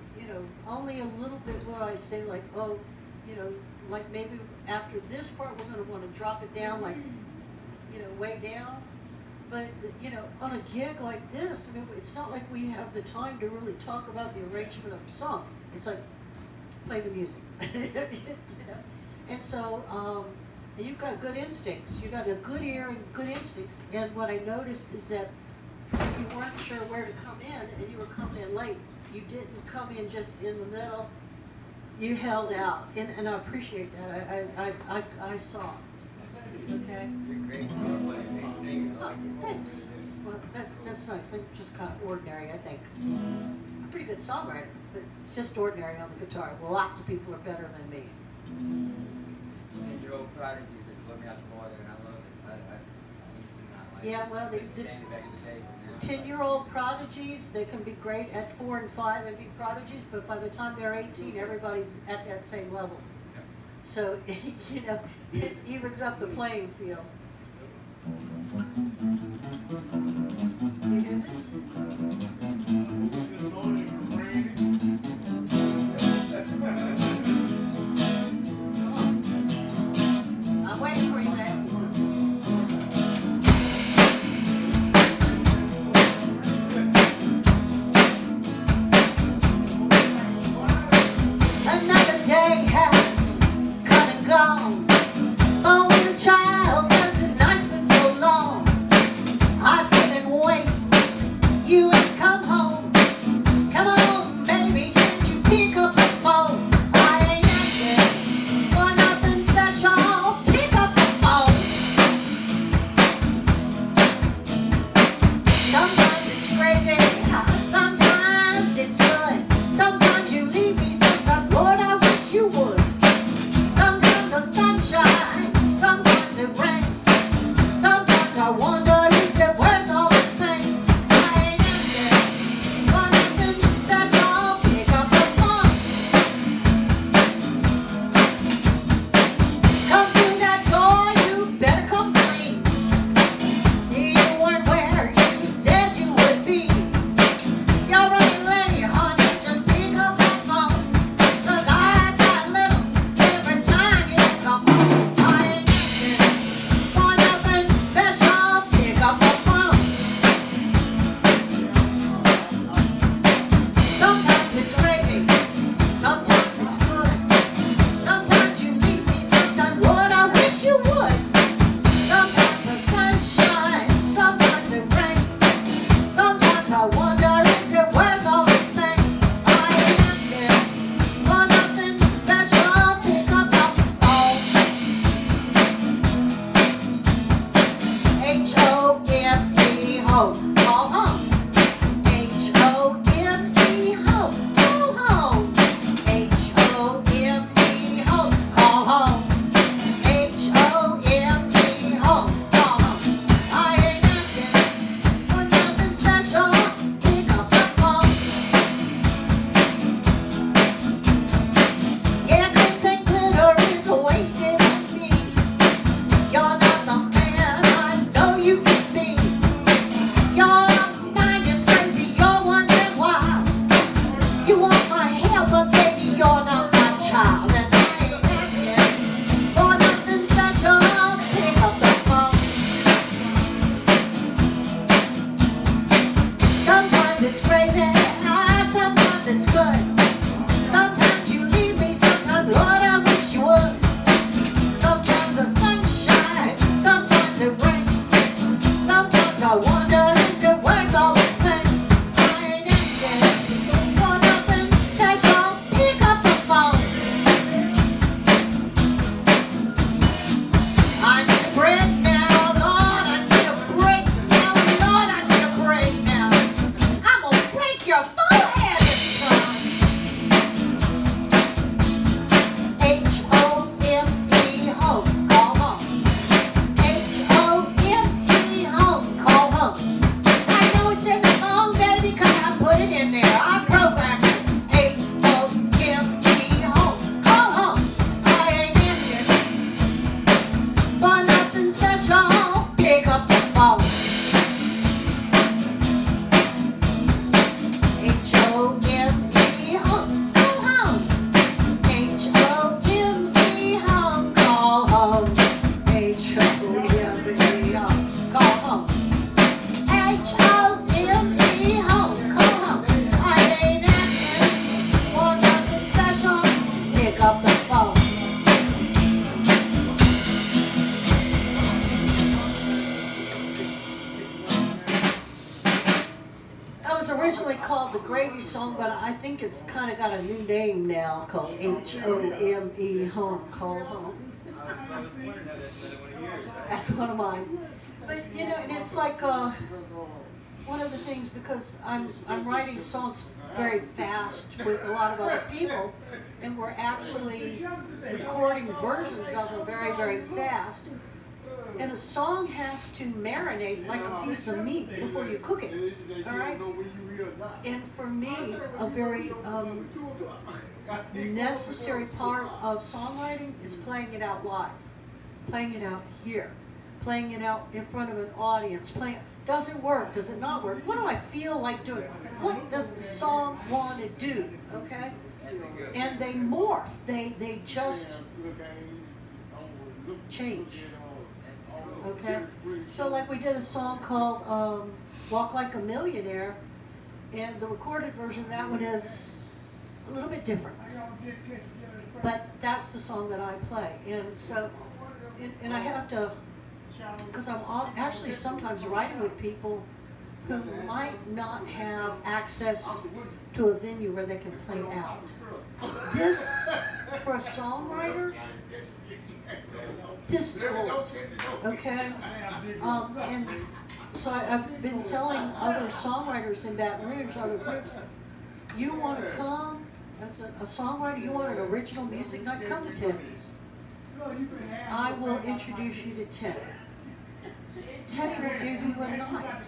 only a little bit will I say like, like maybe after this part we're going to want to drop it down like, way down. But on a gig like this, it's not like we have the time to really talk about the arrangement of the song. It's like play the music. And so. And you've got good instincts. You've got a good ear and good instincts. And what I noticed is that if you weren't sure where to come in and you were coming in late, you didn't come in just in the middle. You held out. And I appreciate that. I saw it. Okay? You're great. You're playing, great singer. I like it. Thanks. Well, that's nice. I'm just kind of ordinary, I think. I'm a pretty good songwriter, but just ordinary on the guitar. Lots of people are better than me. 10-year-old prodigies that blow me out the water, and I love it. I used to not like Yeah, well, I couldn't stand it back in the day. But now 10-year-old prodigies, they can be great at 4 and 5 and be prodigies, but by the time they're 18, everybody's at that same level. So, it evens up the playing field. You hear this? Good morning, rain. I'm waiting for you there. Another day has come and gone. Only a child, 'cause his night been so long. I said gravy song, but I think it's kind of got a new name now called Home, Home, Call Home. I was wondering how that's another one of yours, right? That's one of mine. But you know, and it's like one of the things, because I'm writing songs very fast with a lot of other people, and we're actually recording versions of them very, very fast. And a song has to marinate like a piece of meat before you cook it. All right? And for me, a very necessary part of songwriting is playing it out live, playing it out here, playing it out in front of an audience. Does it work? Does it not work? What do I feel like doing? What does the song want to do? Okay? And they morph. They just change. Okay? So like we did a song called Walk Like a Millionaire, and the recorded version of that one is a little bit different. But that's the song that I play. And so, and I have to, because I'm actually sometimes writing with people who might not have access to a venue where they can play out. This, for a songwriter, this gold, okay? And so I've been telling other songwriters in Baton Rouge, other groups, you want to come as a songwriter, you want an original music night, come to Teddy's. I will introduce you to Teddy. Teddy will give you a night.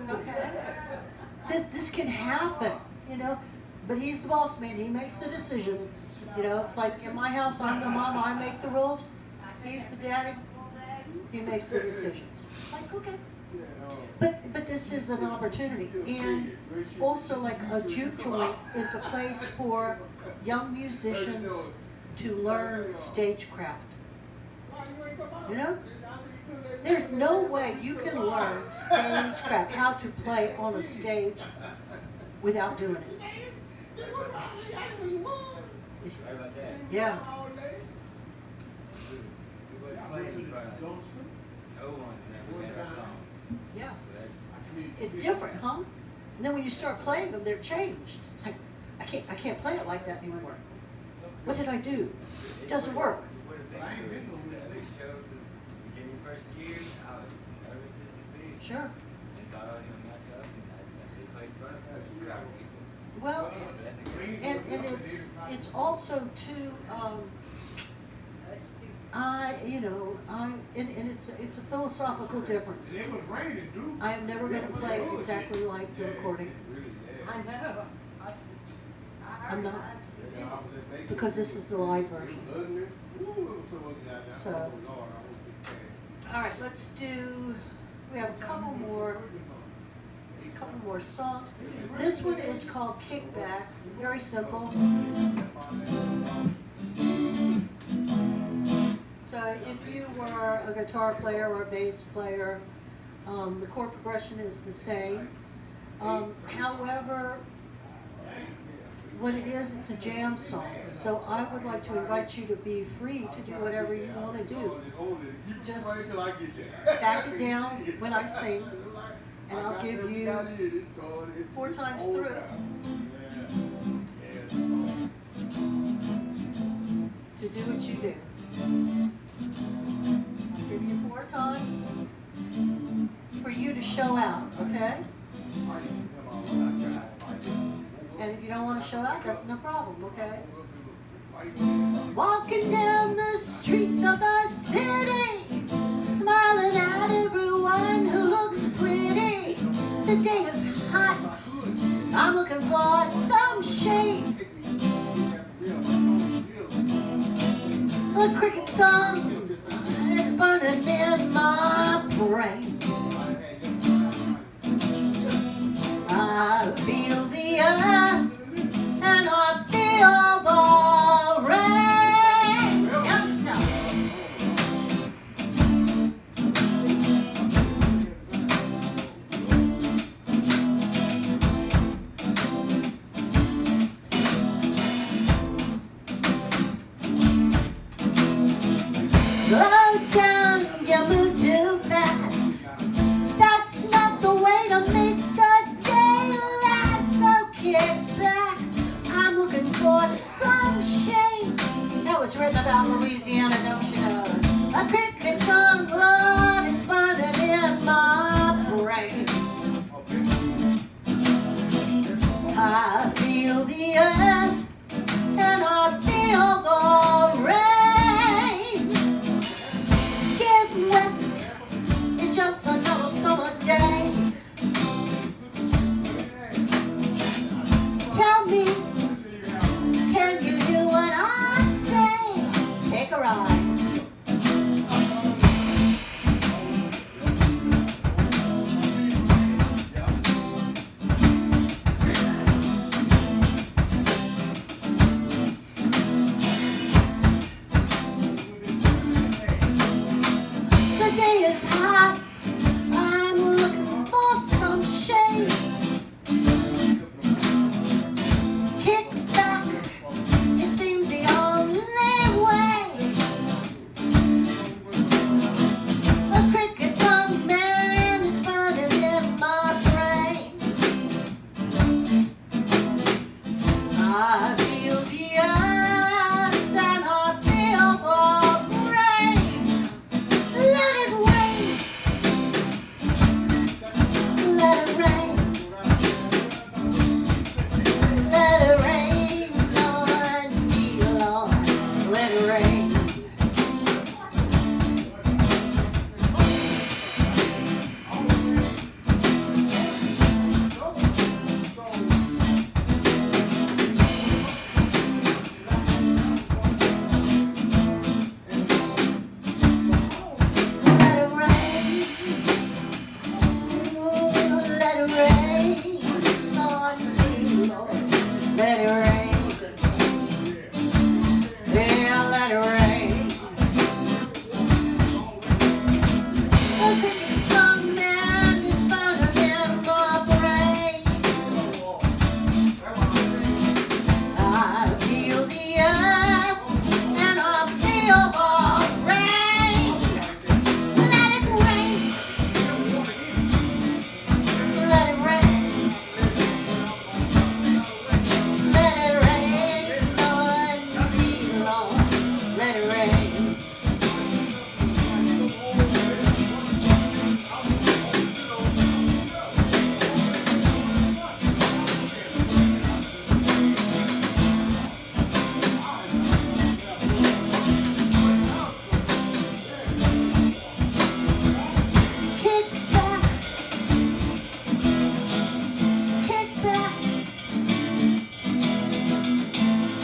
Okay? This can happen, you know, but he's the boss man. He makes the decision. You know, it's like in my house, I'm the mom, I make the rules. He's the daddy. He makes the decisions. Like, okay. But this is an opportunity. And also, like, a Juke joint is a place for young musicians to learn stagecraft. You know? There's no way you can learn stagecraft, how to play on a stage without doing it. Right about that. Yeah. We wouldn't play in front of no one never made our songs. Yeah. So that's It's different, huh? And then when you start playing them, they're changed. It's like, I can't play it like that anymore. What did I do? It doesn't work. It would have been good. It's a big show for the beginning first year. I was nervous as could be. Sure. And thought I was going to mess up. And they played in front of a crowd of people. Well, So that's a great and it's also too, and it's a philosophical difference. It was raining, dude. I am never going to play exactly like the recording. I know. I'm not, because this is the live version. So, all right, let's do. We have a couple more songs. This one is called Kickback. Very simple. So if you were a guitar player or a bass player, the chord progression is the same. However, what it is, it's a jam song. So I would like to invite you to be free to do whatever you want to do. Just back it down when I sing, and I'll give you 4 times through to do what you do. I'll give you 4 times for you to show out, okay? And if you don't want to show out, that's no problem, okay? Walking down the streets of the city, smiling at everyone who looks pretty. The day is hot, I'm looking for some shade. The cricket song is burning in my brain. I feel the earth and I feel the rain. Help yourself. Slow down, you move too fast. That's not the way to make the day last. So South Louisiana, don't you know? A cricket song, Lord, it's buzzing in my brain. I feel the earth and I feel the rain. Get wet, it's just another summer day. Tell me, can you do what I say? Take a ride. The day is hot, I'm looking for some shade. Kickback, it seems the only way. A cricket song, man, is buzzing in my brain. I feel the earth and I feel the rain. Let it rain. Let it rain. Let it rain on me, Lord. Let it rain. Let it rain. Ooh, let it rain on me, Lord. Let it rain. Yeah, let it rain. The cricket song, man, is buzzing in my brain. I feel the earth and I feel the rain. Let it rain. Let it rain. Let it rain on me, Lord. Let it rain. Kick back. Kick back.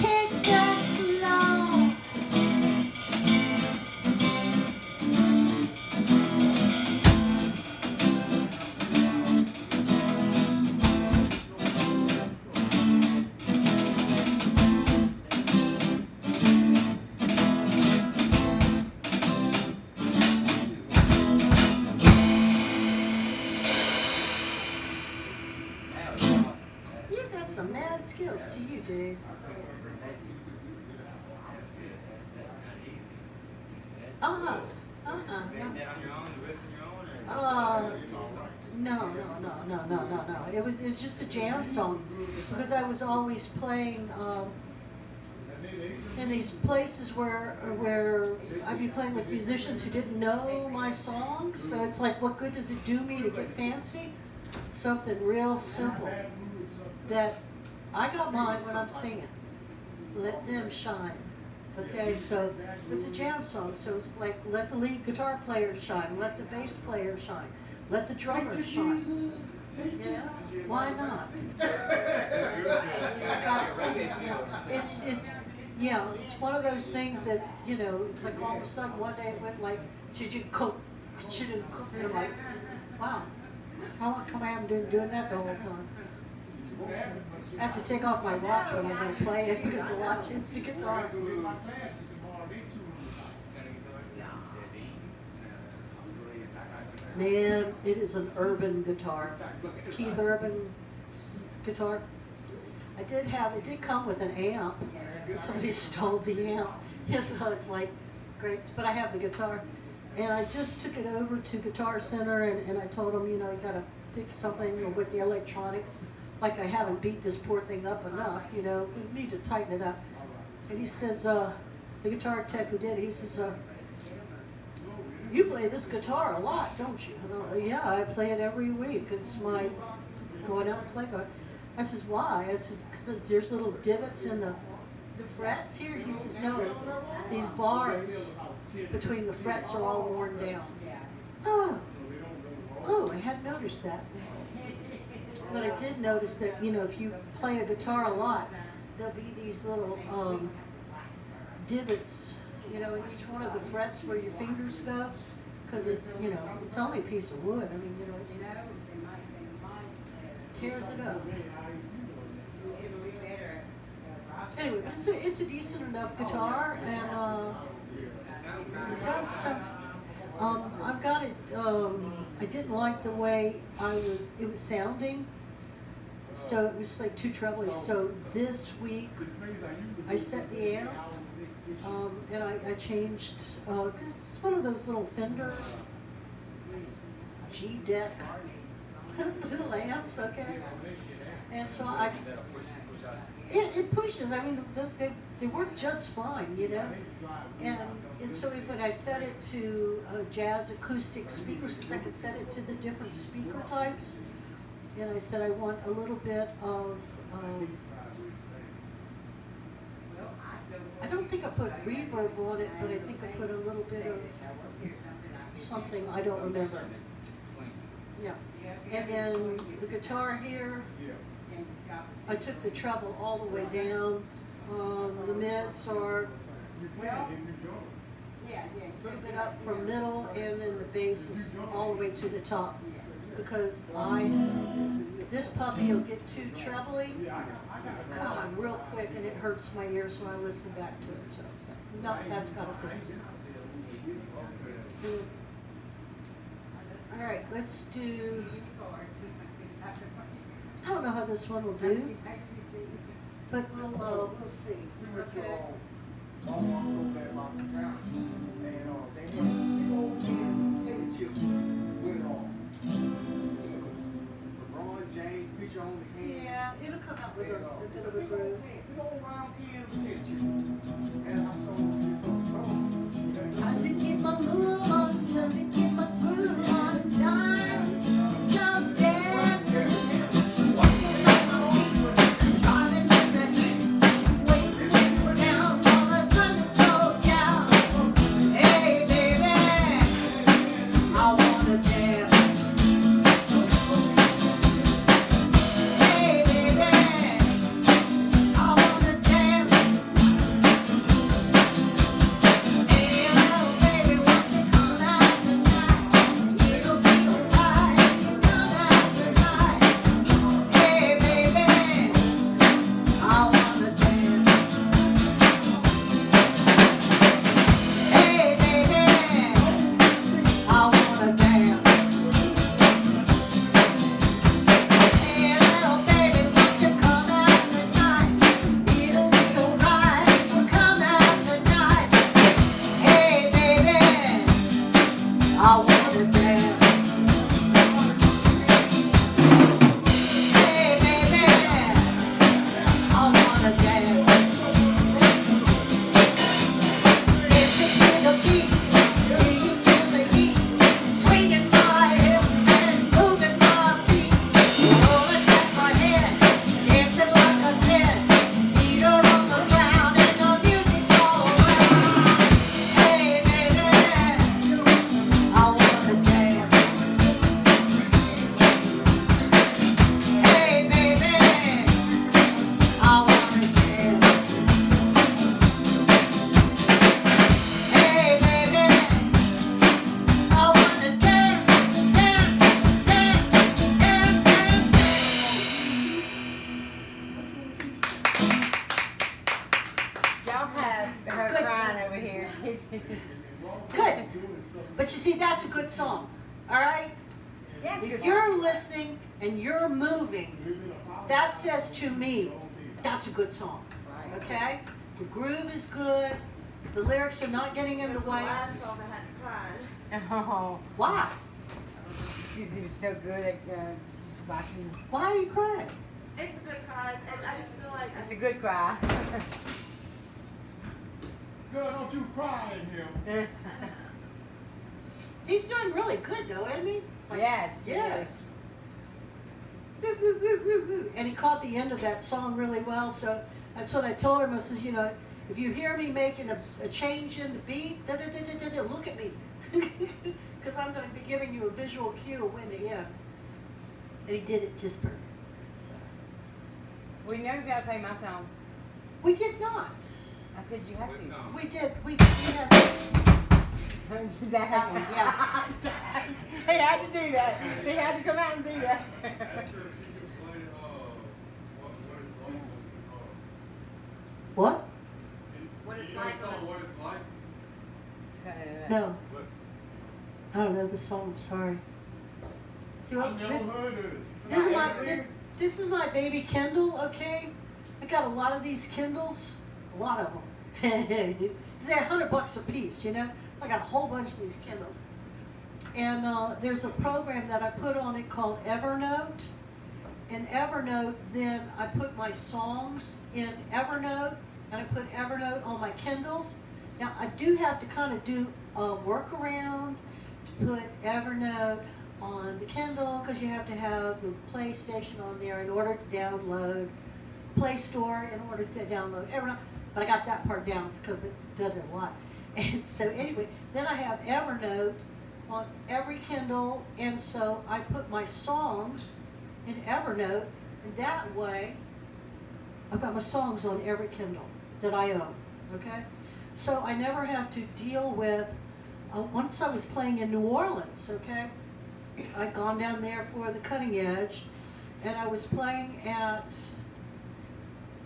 Kick back low. You've got some mad skills to you, dude. Uh-huh. Uh-huh. Made that on your own, the riff on your own, or No. It was just a jam song because I was always playing in these places where I'd be playing with musicians who didn't know my songs. So it's like, what good does it do me to get fancy? Something real simple that I got mine when I'm singing. Let them shine. Okay, so it's a jam song, so it's like, let the lead guitar player shine, let the bass player shine, let the drummer shine. Yeah, why not? It's one of those things that, you know, it's like all of a sudden one day it went like, should you cook, and I'm like, wow, how come I haven't been doing that the whole time? I have to take off my watch when I'm going to play it because the watch hits the guitar. Man, it is an urban guitar. Keith Urban guitar. It did come with an amp. Somebody stole the amp. So it's like, great, but I have the guitar. And I just took it over to Guitar Center and I told them, you know, you gotta fix something with the electronics. Like I haven't beat this poor thing up enough, you know, we need to tighten it up. And he says, the guitar tech who did it, he says, you play this guitar a lot, don't you? And yeah, I play it every week. It's my going out and play guitar. I says, why? I said, because there's little divots in the frets here. He says, no, these bars between the frets are all worn down. Oh, I hadn't noticed that. But I did notice that, you know, if you play a guitar a lot, there'll be these little divots, you know, in each one of the frets where your fingers go, because it's, you know, it's only a piece of wood. I mean, you know, it tears it up. Anyway, it's a decent enough guitar, and it sounds. I've got it. I didn't like the way it was sounding. So it was like too trebly. So this week I set the amp, and I changed, because it's one of those little Fender G-deck little amps, okay? And so it pushes. I mean, they work just fine, you know? And so when I set it to jazz acoustic speakers, because I could set it to the different speaker types. And I said I want a little bit of, I don't think I put reverb on it, but I think I put a little bit of something, I don't remember. Yeah. And then the guitar here, I took the treble all the way down. The mids are a little bit up from middle, and then the bass is all the way to the top. Because this puppy will get too trebly, God, real quick, and it hurts my ears when I listen back to it. So no, that's got to fix. All right, let's do. I don't know how this one will do, but we'll see. Okay. Yeah, it'll come out with a bit of a groove. Time to keep my move on, time to keep my groove on, time to come dancing. Walking on my feet, driving in the heat, waiting for down for the sun to go down. Hey baby, I wanna dance. Good. But you see, that's a good song. All right? Yes, If you're listening and you're moving, that says to me, that's a good song. Okay? The groove is good. The lyrics are not getting in the way. last song I had to cry. Oh, Why? because it was so good at just watching. Why are you crying? It's a good cause, and I just feel like It's a good cry. Girl, don't thought you crying him. He's doing really good though, isn't he? It's like, Yes, yes. yes. Woo, woo, woo, woo, woo. And he caught the end of that song really well, so that's what I told him. I says, you know, if you hear me making a change in the beat, look at me. Because I'm going to be giving you a visual cue of when to end. And he did it just perfect. So. We never got to play my song. We did not. I said you have What to. song? We did. We had. That one, yeah. He had to do that. He had to come out and do that. Ask her if she can play, what it's like on the guitar. What? What it's You know like the on song, the- What It's Like? No. What? I don't know the song. I'm sorry. See what? I never heard of it. This is my baby Kindle, okay? I got a lot of these Kindles, a lot of them. They're $100 a piece, you know? So I got a whole bunch of these Kindles. And there's a program that I put on it called Evernote. In Evernote, then I put my songs in Evernote, and I put Evernote on my Kindles. Now, I do have to kind of do a workaround to put Evernote on the Kindle, because you have to have the PlayStation on there in order to download, Play Store in order to download Evernote. But I got that part down because it does it a lot. And so anyway, then I have Evernote on every Kindle, and so I put my songs in Evernote, and that way I've got my songs on every Kindle that I own, okay? So I never have to deal with, once I was playing in New Orleans, okay? I'd gone down there for the Cutting Edge, and I was playing at,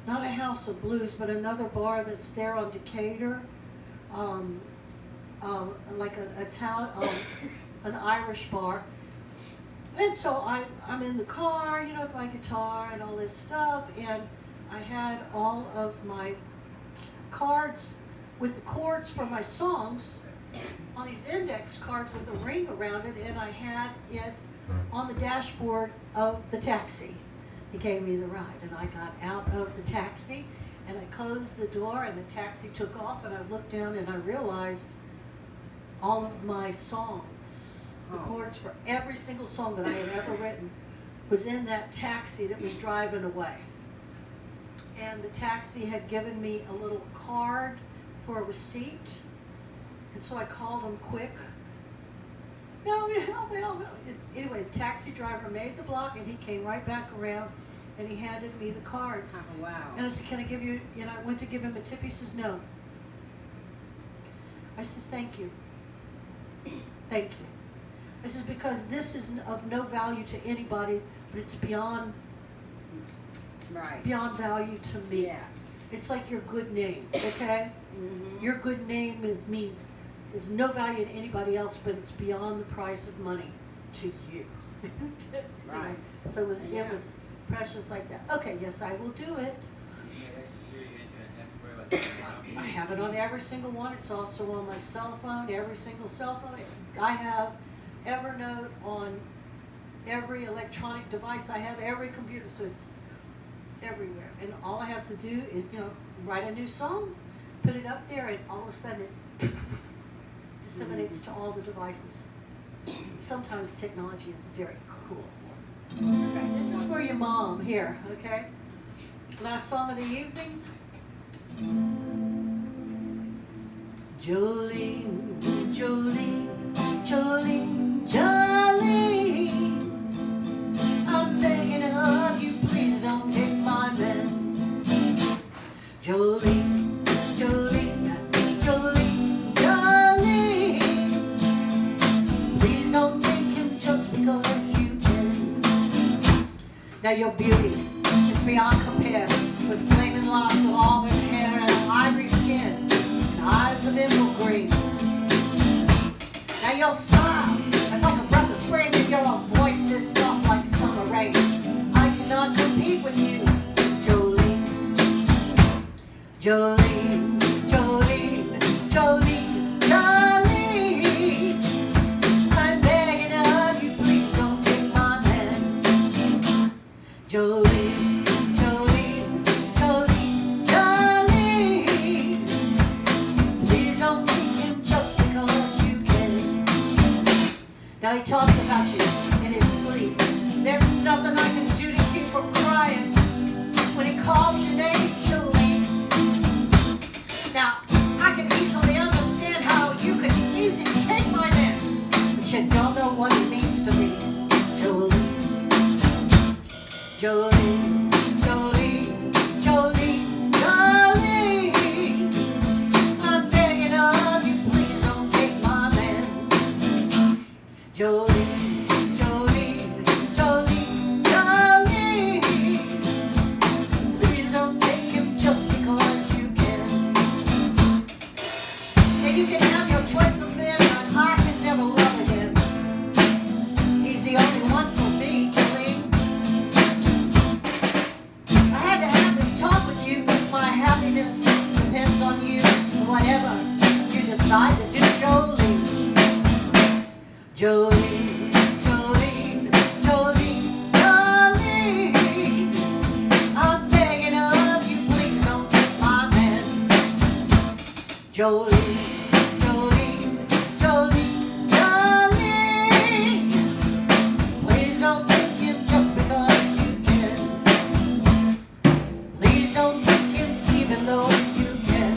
not a House of Blues, but another bar that's there on Decatur, like a town, an Irish bar. And so I'm in the car, you know, with my guitar and all this stuff, and I had all of my cards with the chords for my songs on these index cards with a ring around it, and I had it on the dashboard of the taxi. He gave me the ride, and I got out of the taxi, and I closed the door, and the taxi took off, and I looked down, and I realized all of my songs, the chords for every single song that I had ever written, was in that taxi that was driving away. And the taxi had given me a little card for a receipt, and so I called him quick. Help me, help me, help me. Anyway, the taxi driver made the block, and he came right back around, and he handed me the cards. Oh, wow. And I said, can I give you, and I went to give him a tip. He says, no. I says, thank you. Thank you. I says, because this is of no value to anybody, but it's beyond Right. value to me. Yeah. It's like your good name, okay? Mm-hmm. Your good name is no value to anybody else, but it's beyond the price of money to you. Right. So it Yeah. was precious like that. Okay, yes, I will do it. You made extra sure you ain't gonna have to worry about that. I have it on every single one. It's also on my cell phone, every single cell phone. I have Evernote on every electronic device. I have every computer, so it's everywhere. And all I have to do is, you know, write a new song, put it up there, and all of a sudden it disseminates to all the devices. Sometimes technology is very cool. Okay, this is for your mom here, okay? Last song of the evening. Jolene, Jolene, Jolene, Jolene, I'm begging of you, please don't take my man. Jolene, Jolene, Jolene, Jolene, please don't take him just because you can. Now your beauty is beyond compare, with flaming locks of auburn hair and ivory skin, and eyes of emerald green. Now your smile is like a breath of spring, and your voice is soft like summer rain. I cannot compete with you, Jolene. Jolene, Jolene, Jolene, Jolene, I'm begging of you, please don't take my man. Jolene, Jolene, Jolene, Now, I can easily understand how you could easily take my man, but you don't know what it means to me. Jolene, Jolene, Jolene, Jolene, Jolene. I'm begging of you, please don't take my man. Jolene, Jolene, Jolene, Jolene. Please don't take him just because you can. And you can have your choice of men, but I can never love again. He's the only one for me, Jolene. I had to have this talk with you because my happiness depends on you. Whatever you decide to do, Jolene. Jolene, Jolene, Jolene, Jolene. I'm begging of you, please don't take my man. Jolene, Jolene, Jolene, Jolene. Please don't take him just because you can. Please don't take him even though you can.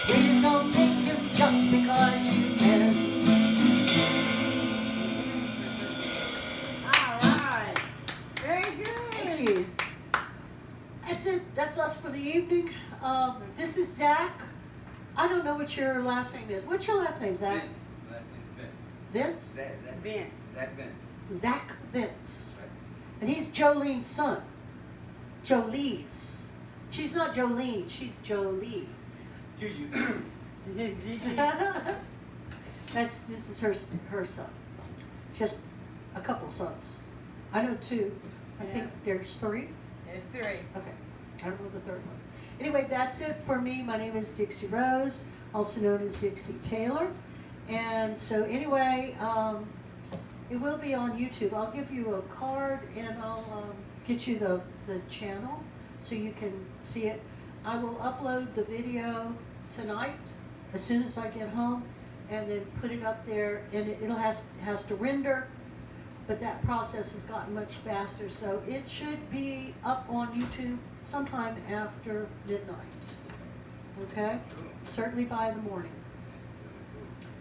Please don't take him just because you can. All right. Very good. Thank you. That's it. That's us for the evening. This is Zach. I don't know what your last name is. What's your last name, Zach? Vince. Last name Vince. Vince? Zach Vince. Zach Vince. Zach Vince. That's right. And he's Jolene's son. Jolie's. She's not Jolene, she's Jolie. To you. This is her son. Just a couple sons. I know two. I think there's three. There's three. Okay. I don't know the third one. Anyway, that's it for me. My name is Dixie Rose, also known as Dixie Taylor. And so anyway, it will be on YouTube. I'll give you a card and I'll get you the channel so you can see it. I will upload the video tonight as soon as I get home and then put it up there, and it'll has to render, but that process has gotten much faster, so it should be up on YouTube sometime after midnight. Okay? Cool. Certainly by the morning.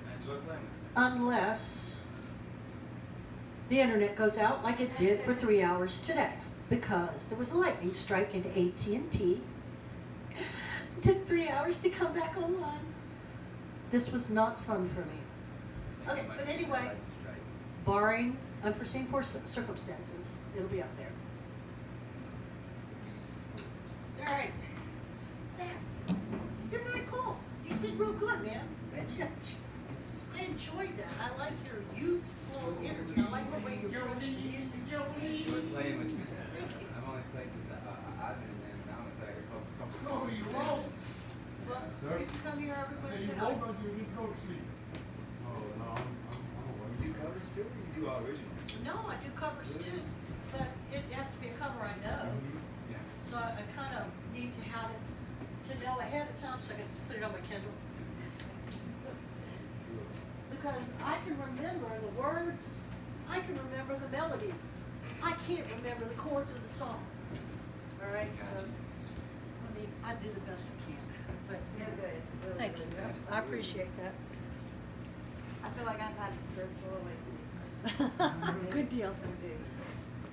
I enjoy playing with you. Unless the internet goes out like it did for 3 hours today, because there was a lightning strike in AT&T. It took 3 hours to come back online. This was not fun for me. Okay, but anyway, barring unforeseen circumstances, it'll be up there. All right. Zach, you're very cool. You did real good, man. I enjoyed that. I like your youthful energy. I like the way you approach the music. Enjoy playing with me. Thank you. I've only played with Ivan and I only played a couple So songs. you wrote. Well, Sir? if you come here every So once you in a while. woke up, you didn't go to sleep. No, I'm awake. You do covers too, or you do all originals? No, I do covers too, but it has to be a cover I know. Yeah. So I kind of need to have it, to know ahead of time so I can put it on my Kindle. Because I can remember the words, I can remember the melody. I can't remember the chords of the song. All right, so, Gotcha. I mean, I do the best I can, but You're good. Really thank good. you. I appreciate that. I feel like I've had a spiritual awakening. Good deal. I do.